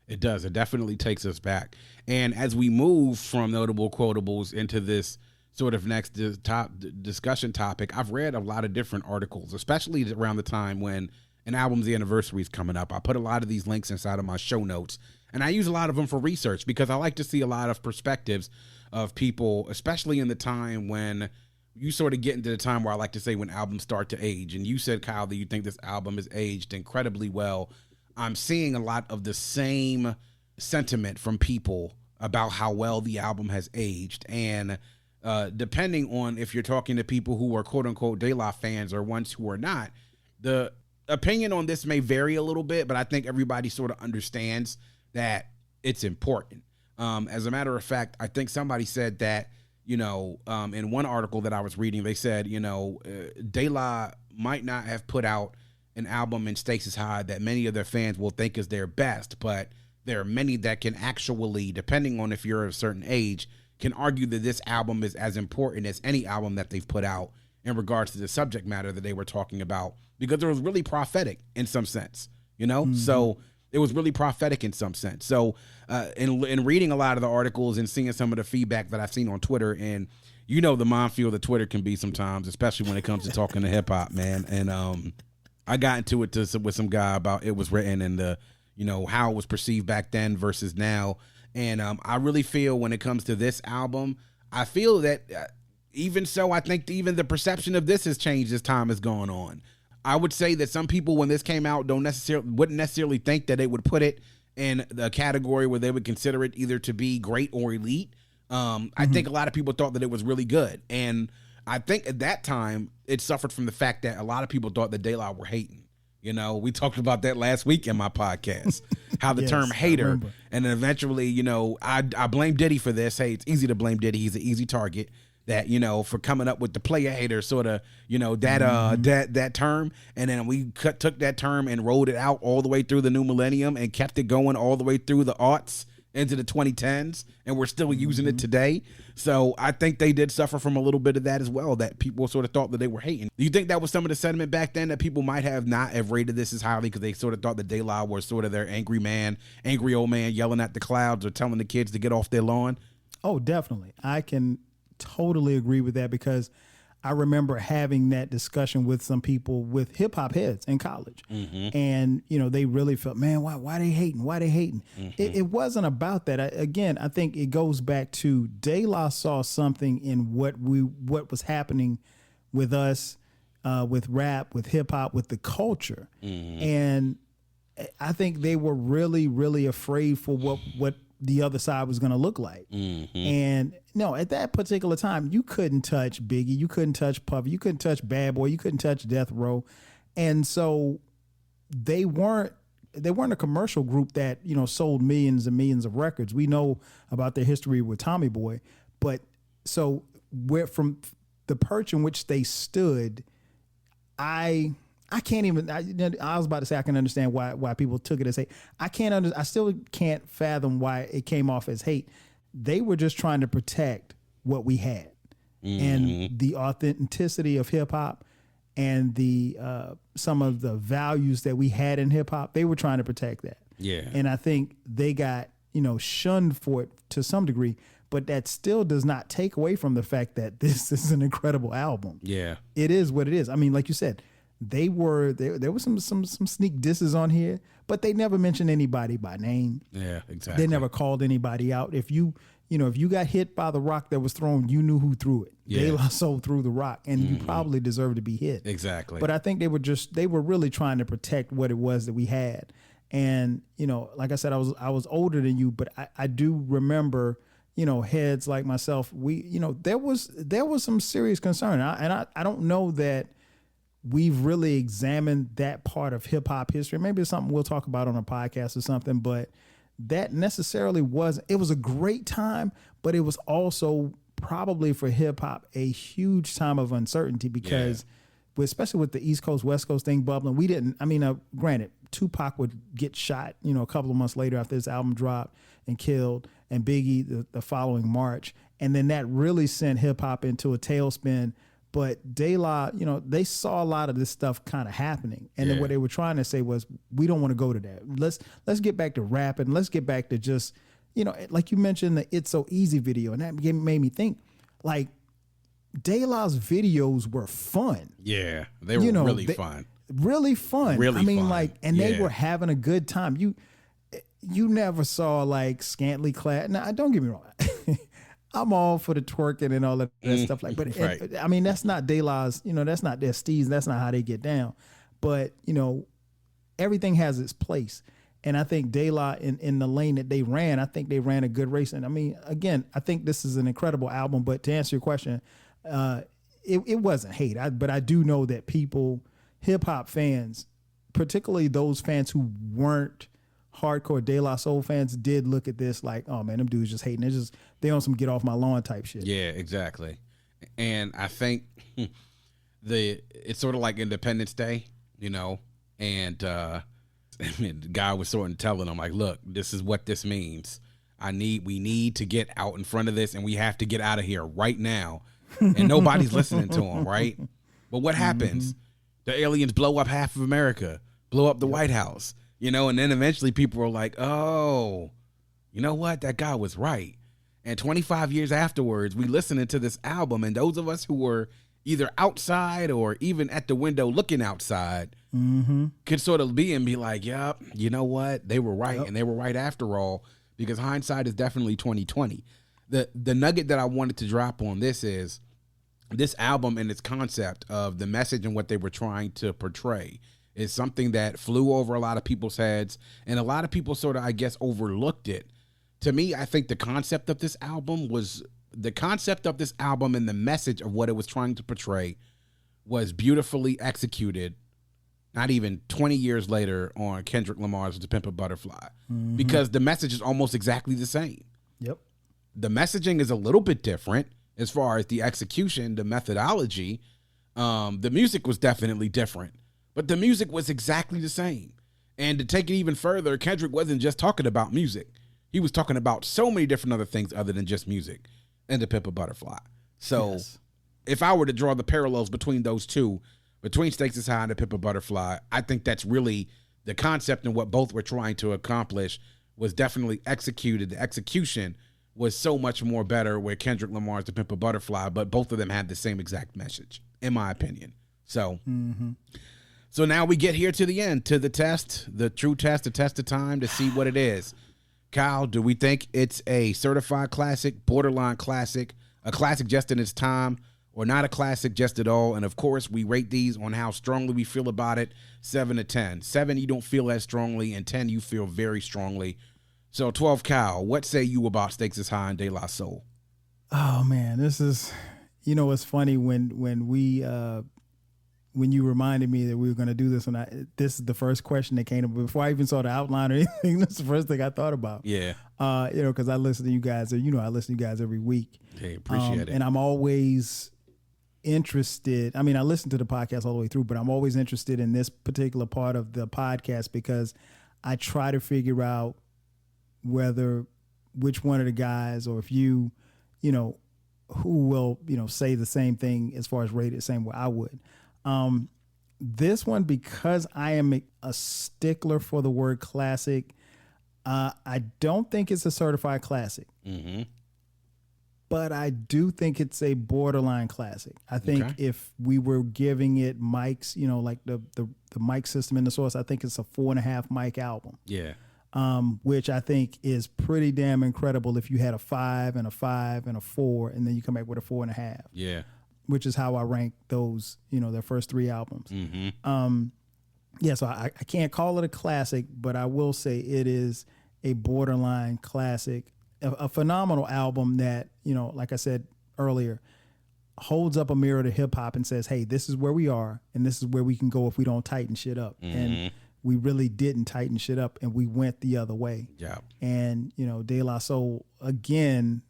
It does. It definitely takes us back. And as we move from notable quotables into this sort of next discussion topic, I've read a lot of different articles, especially around the time when an album's anniversary is coming up. I put a lot of these links inside of my show notes, and I use a lot of them for research because I like to see a lot of perspectives of people, especially in the time when you sort of get into the time where I like to say when albums start to age. And you said, Kyle, that you think this album is aged incredibly well. I'm seeing a lot of the same sentiment from people about how well the album has aged. And depending on if you're talking to people who are quote unquote De La fans or ones who are not, the opinion on this may vary a little bit, but I think everybody sort of understands that it's important. As a matter of fact, I think somebody said that, you know, in one article that I was reading, they said, you know, De La might not have put out an album in stakes as high that many of their fans will think is their best, but there are many that can actually, depending on if you're a certain age, can argue that this album is as important as any album that they've put out in regards to the subject matter that they were talking about, because it was really prophetic in some sense, you know? Mm-hmm. So it was really prophetic in some sense. So in reading a lot of the articles and seeing some of the feedback that I've seen on Twitter, and you know the minefield that Twitter can be sometimes, especially when it comes to talking to hip hop, man. And I got into it with some guy about it was written and the, you know, how it was perceived back then versus now. And I really feel when it comes to this album, I feel that even so, I think even the perception of this has changed as time has gone on. I would say that some people, when this came out, wouldn't necessarily think that it would put it in the category where they would consider it either to be great or elite. I think a lot of people thought that it was really good. And I think at that time, it suffered from the fact that a lot of people thought that De La were hating. You know, we talked about that last week in my podcast, how the term hater, and then eventually, you know, I blame Diddy for this. Hey, it's easy to blame Diddy. He's an easy target. That, you know, for coming up with the player hater sort of, you know, that term. And then we took that term and rolled it out all the way through the new millennium and kept it going all the way through the aughts into the 2010s. And we're still using it today. So I think they did suffer from a little bit of that as well, that people sort of thought that they were hating. Do you think that was some of the sentiment back then, that people might have not have rated this as highly because they sort of thought that De La was sort of their angry old man yelling at the clouds or telling the kids to get off their lawn? Oh, definitely. I can totally agree with that, because I remember having that discussion with some people, with hip hop heads in college. Mm-hmm. And, you know, they really felt, man, why they hating? Why they hating? Mm-hmm. It wasn't about that. I think it goes back to De La saw something in what was happening with us, with rap, with hip hop, with the culture. Mm-hmm. And I think they were really, really afraid for what the other side was going to look like. Mm-hmm. And no, at that particular time, you couldn't touch Biggie, you couldn't touch Puffy, you couldn't touch Bad Boy, you couldn't touch Death Row. And so they weren't a commercial group that, you know, sold millions and millions of records. We know about their history with Tommy Boy, but so where from the perch in which they stood, I can't even. I was about to say I can understand why people took it as hate. I still can't fathom why it came off as hate. They were just trying to protect what we had, and the authenticity of hip hop, and the some of the values that we had in hip hop. They were trying to protect that. Yeah, and I think they got, you know, shunned for it to some degree. But that still does not take away from the fact that this is an incredible album. Yeah, it is what it is. I mean, like you said. There were some sneak disses on here, but they never mentioned anybody by name. Yeah, exactly. They never called anybody out. If you got hit by the rock that was thrown, you knew who threw it. Yeah. De La Soul threw the rock, and you probably deserved to be hit. Exactly. But I think they were really trying to protect what it was that we had. And, you know, like I said, I was older than you, but I do remember, you know, heads like myself. There was some serious concern, and I don't know that we've really examined that part of hip hop history. Maybe it's something we'll talk about on a podcast or something, but that necessarily it was a great time, but it was also probably for hip hop a huge time of uncertainty, because especially with the East Coast, West Coast thing bubbling, granted, Tupac would get shot, you know, a couple of months later after his album dropped and killed, and Biggie the following March. And then that really sent hip hop into a tailspin. But De La, you know, they saw a lot of this stuff kind of happening. And then what they were trying to say was, we don't want to go to that. Let's get back to rapping. Let's get back to just, you know, like you mentioned the It's So Easy video. And that made me think, like, De La's videos were fun. Yeah, they were really fun. Really fun. Really fun. Like, and they were having a good time. You never saw, like, scantily clad. Now, don't get me wrong. I'm all for the twerking and all that stuff like, but right. I mean, that's not De La's, you know, that's not their steez. That's not how they get down. But, you know, everything has its place. And I think De La in the lane that they ran, I think they ran a good race. And I mean, again, I think this is an incredible album, but to answer your question, it wasn't hate. But I do know that people, hip hop fans, particularly those fans who weren't hardcore De La Soul fans, did look at this like, oh man, them dudes just hating. They on some get off my lawn type shit. Yeah, exactly. And I think it's sort of like Independence Day, you know, and the guy was sort of telling them like, look, this is what this means. We need to get out in front of this, and we have to get out of here right now. and nobody's listening to them, right? But what happens? The aliens blow up half of America, blow up the White House, and then eventually people are like, oh, you know what? That guy was right. And 25 years afterwards, we listening to this album, and those of us who were either outside or even at the window looking outside could sort of be like, yep, you know what? They were right, and they were right after all, because hindsight is definitely 2020. The nugget that I wanted to drop on this is this album and its concept of the message and what they were trying to portray is something that flew over a lot of people's heads, and a lot of people sort of, I guess, overlooked it. To me, I think the concept of this album and the message of what it was trying to portray was beautifully executed, not even 20 years later on Kendrick Lamar's To Pimp a Butterfly, because the message is almost exactly the same. Yep. The messaging is a little bit different as far as the execution, the methodology. The music was definitely different, but the music was exactly the same. And to take it even further, Kendrick wasn't just talking about music. He was talking about so many different other things other than just music and To Pimp a Butterfly. So if I were to draw the parallels between those two, between Stakes is High and To Pimp a Butterfly, I think that's really the concept, and what both were trying to accomplish was definitely executed. The execution was so much more better with Kendrick Lamar's To Pimp a Butterfly, but both of them had the same exact message, in my opinion. So, so now we get here to the end, to the test, the true test, the test of time, to see what it is. Kyle, do we think it's a certified classic, borderline classic, a classic just in its time, or not a classic just at all? And of course, we rate these on how strongly we feel about it, 7 to 10. 7, you don't feel as strongly, and 10, you feel very strongly. So 12, Kyle, what say you about Stakes is High and De La Soul? Oh man, this is, it's funny when you reminded me that we were going to do this, and this is the first question that came up before I even saw the outline or anything. That's the first thing I thought about. Yeah. Because I listen to you guys, I listen to you guys every week. Hey, appreciate it. And I'm always interested. I mean, I listen to the podcast all the way through, but I'm always interested in this particular part of the podcast because I try to figure out which one of the guys, or if who will, say the same thing as far as rate it the same way I would. This one, because I am a stickler for the word classic, I don't think it's a certified classic, but I do think it's a borderline classic. I think if we were giving it mics, like the mic system in the source, I think it's a 4.5 mic album. Yeah. Which I think is pretty damn incredible if you had a 5 and a 5 and a 4, and then you come back with a 4.5. Yeah. Which is how I rank those, their first 3 albums. So I can't call it a classic, but I will say it is a borderline classic, a phenomenal album that, like I said earlier, holds up a mirror to hip hop and says, hey, this is where we are, and this is where we can go if we don't tighten shit up. And we really didn't tighten shit up, and we went the other way. Yeah. And, De La Soul, again,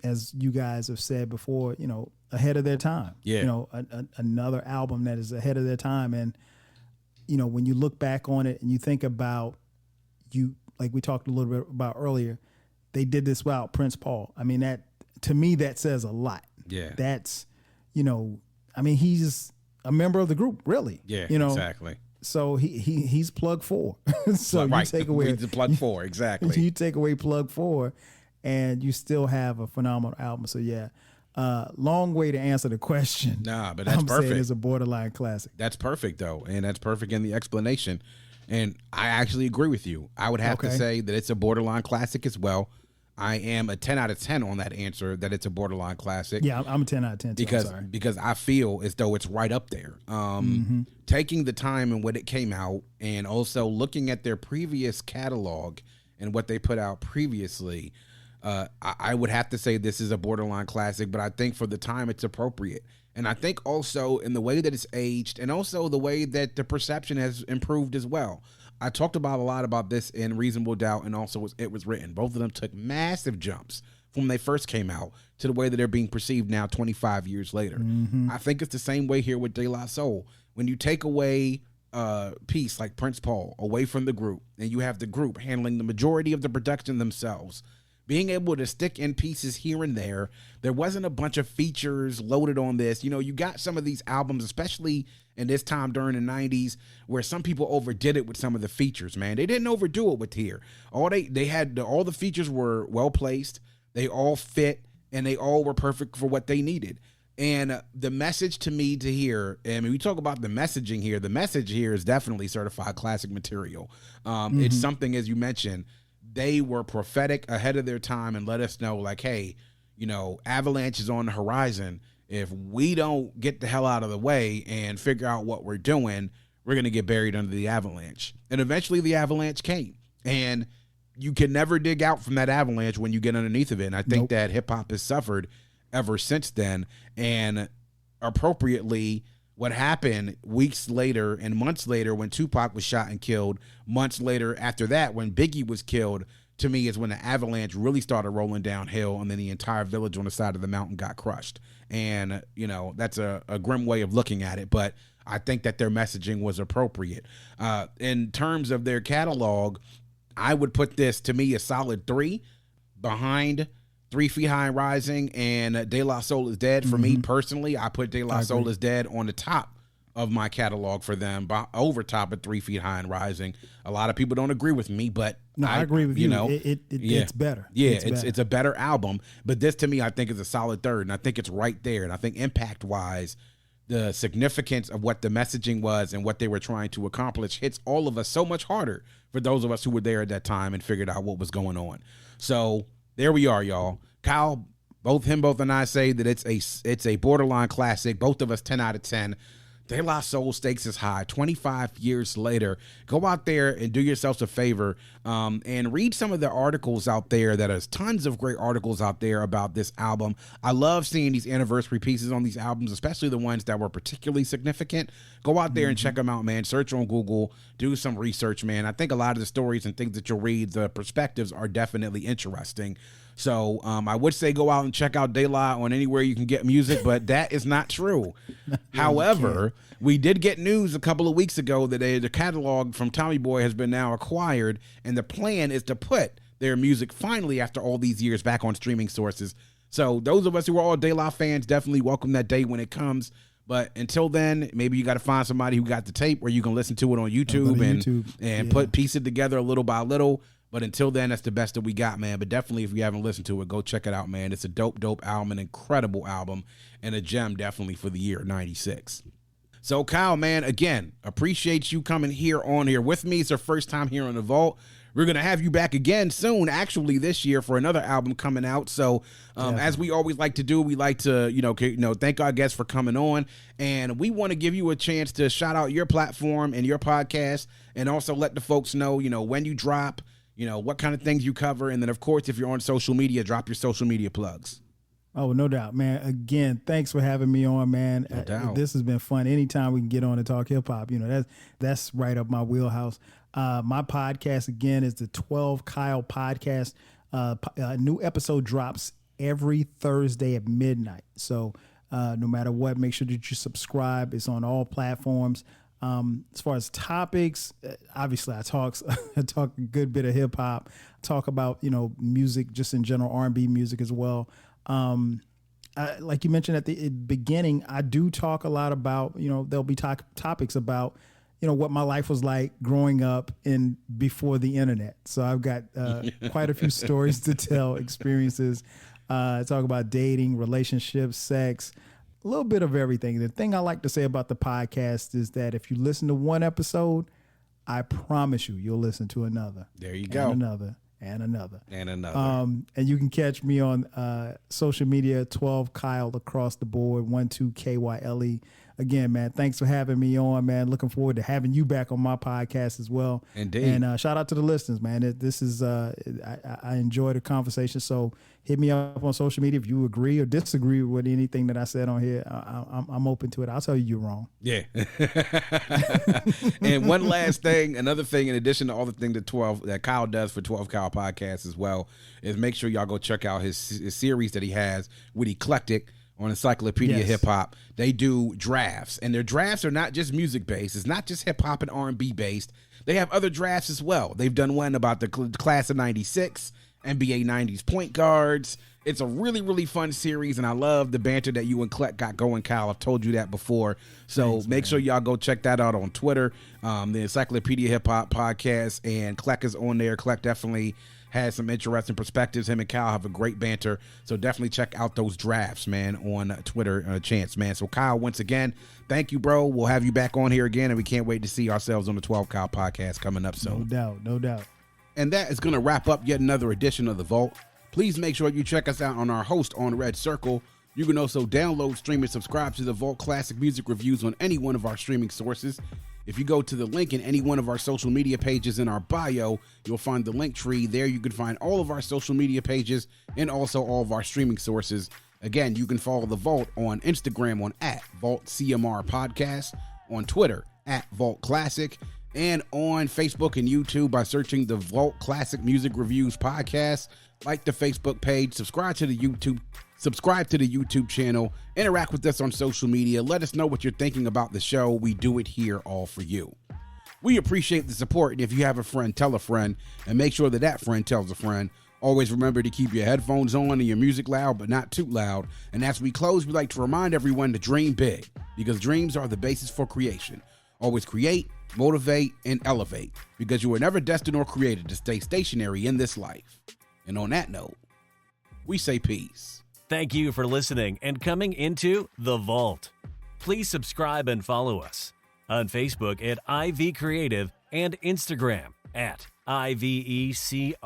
as you guys have said before, ahead of their time. Yeah. Another album that is ahead of their time. And, when you look back on it and you think about like we talked a little bit about earlier, they did this without Prine Paul. I mean, to me, that says a lot. Yeah. That's, he's a member of the group, really. Yeah, exactly. So he's plug 4. So right. You take away the plug 4, exactly. You take away plug 4 and you still have a phenomenal album. So yeah. Long way to answer the question. Nah, but that's I'm perfect. saying it's a borderline classic. That's perfect, though, and that's perfect in the explanation. And I actually agree with you. I would have to say that it's a borderline classic as well. I am a 10 out of 10 on that answer, that it's a borderline classic. Yeah, I'm a 10 out of 10 too, because I feel as though it's right up there. Taking the time and when it came out, and also looking at their previous catalog and what they put out previously, I would have to say this is a borderline classic, but I think for the time it's appropriate. And I think also in the way that it's aged, and also the way that the perception has improved as well. I talked about a lot about this in Reasonable Doubt, and also It Was Written. Both of them took massive jumps from when they first came out to the way that they're being perceived now 25 years later. I think it's the same way here with De La Soul. When you take away a piece like Prine Paul away from the group, and you have the group handling the majority of the production themselves, being able to stick in pieces here and there. There wasn't a bunch of features loaded on this. You know, you got some of these albums, especially in this time during the 90s, where some people overdid it with some of the features, man. They didn't overdo it with here. All the features were well placed. They all fit, and they all were perfect for what they needed. And the message to me to hear, I mean, we talk about the messaging here. The message here is definitely certified classic material. It's something, as you mentioned, they were prophetic ahead of their time and let us know, like, hey, you know, avalanche is on the horizon. If we don't get the hell out of the way and figure out what we're doing, we're going to get buried under the avalanche. And eventually the avalanche came. And you can never dig out from that avalanche when you get underneath of it. And I think that hip hop has suffered ever since then. And appropriately, what happened weeks later and months later when Tupac was shot and killed, months later after that when Biggie was killed, to me is when the avalanche really started rolling downhill, and then the entire village on the side of the mountain got crushed. And, you know, that's a grim way of looking at it, but I think that their messaging was appropriate. In terms of their catalog, I would put this, to me, a solid 3 behind 3 Feet High and Rising and De La Soul is Dead. For me personally, I put De La Soul is Dead on the top of my catalog for them, over top of 3 Feet High and Rising. A lot of people don't agree with me, but no, I agree with you. Know, it's better. Yeah, it's a better album. But this, to me, I think is a solid 3rd, and I think it's right there. And I think impact-wise, the significance of what the messaging was and what they were trying to accomplish hits all of us so much harder for those of us who were there at that time and figured out what was going on. So there we are, y'all. Kyle, both and I say that it's a borderline classic. Both of us 10 out of 10. De La Soul stakes is high. 25 years later, go out there and do yourselves a favor and read some of the articles out there. There's tons of great articles out there about this album. I love seeing these anniversary pieces on these albums, especially the ones that were particularly significant. Go out there and check them out, man. Search on Google, do some research, man. I think a lot of the stories and things that you'll read, the perspectives are definitely interesting. So I would say go out and check out De La on anywhere you can get music, but that is not true. However, we did get news a couple of weeks ago that the catalog from Tommy Boy has been now acquired, and the plan is to put their music finally, after all these years, back on streaming sources. So those of us who are all De La fans definitely welcome that day when it comes. But until then, maybe you got to find somebody who got the tape where you can listen to it on YouTube and piece it together a little by little. But until then, that's the best that we got, man. But definitely, if you haven't listened to it, go check it out, man. It's a dope album, an incredible album, and a gem definitely for the year 96. So, Kyle, man, again, appreciate you coming on here with me. It's our first time here on The Vault. We're going to have you back again soon, actually this year, for another album coming out. So as we always like to do, we like to, thank our guests for coming on. And we want to give you a chance to shout out your platform and your podcast, and also let the folks know, when you drop, what kind of things you cover. And then, of course, if you're on social media, drop your social media plugs. Oh, no doubt, man. Again, thanks for having me on, man. No doubt. This has been fun. Anytime we can get on and talk hip hop, that's right up my wheelhouse. My podcast, again, is the 12 Kyle podcast. A new episode drops every Thursday at midnight. So no matter what, make sure that you subscribe. It's on all platforms. As far as topics, obviously I talk a good bit of hip hop, talk about, music just in general, R&B music as well. Like you mentioned at the beginning, I do talk a lot about, there'll be topics about, what my life was like growing up and before the internet. So I've got quite a few stories to tell, experiences, talk about dating, relationships, sex, a little bit of everything. The thing I like to say about the podcast is that if you listen to one episode, I promise you'll listen to another. There you go. And another. And another. And another. And you can catch me on social media, 12 Kyle across the board, 12 KYLE. Again, man, thanks for having me on, man. Looking forward to having you back on my podcast as well. Indeed. And shout out to the listeners, man. This is I enjoy the conversation. So hit me up on social media if you agree or disagree with anything that I said on here. I'm open to it. I'll tell you you're wrong. Yeah. And one last thing, another thing, in addition to all the things that Kyle does for 12 Kyle Podcasts as well, is make sure y'all go check out his series that he has with Eclectic on Encyclopedia Hip Hop. They do drafts, and their drafts are not just music based. It's not just hip hop and R&B based. They have other drafts as well. They've done one about the class of 96, NBA 90s point guards. It's a really, really fun series, and I love the banter that you and Kleck got going, Kyle. I've told you that before. So Thanks, make man. sure y'all go check that out on Twitter, the Encyclopedia Hip Hop Podcast, and Kleck is on there. Kleck definitely has some interesting perspectives. Him and Kyle have a great banter. So definitely check out those drafts, man, on Twitter, Chance, man. So Kyle, once again, thank you, bro. We'll have you back on here again, and we can't wait to see ourselves on the 12 Kyle Podcast coming up soon. No doubt. And that is going to wrap up yet another edition of The Vault. Please make sure you check us out on our host on Red Circle. You can also download, stream, and subscribe to the Vault Classic Music Reviews on any one of our streaming sources. If you go to the link in any one of our social media pages in our bio, you'll find the link tree. There you can find all of our social media pages and also all of our streaming sources. Again, you can follow The Vault on Instagram on @VaultCMR Podcast, on Twitter @Vault Classic, and on Facebook and YouTube by searching the Vault Classic Music Reviews Podcast. Like the Facebook page, subscribe to the YouTube channel, interact with us on social media. Let us know what you're thinking about the show. We do it here all for you. We appreciate the support, and if you have a friend, tell a friend, and make sure that that friend tells a friend. Always remember to keep your headphones on and your music loud, but not too loud. And as we close, we'd like to remind everyone to dream big, because dreams are the basis for creation. Always create, motivate, and elevate, because you were never destined or created to stay stationary in this life. And on that note, we say peace. Thank you for listening and coming into The Vault. Please subscribe and follow us on Facebook at IV Creative and Instagram at IVECRE8.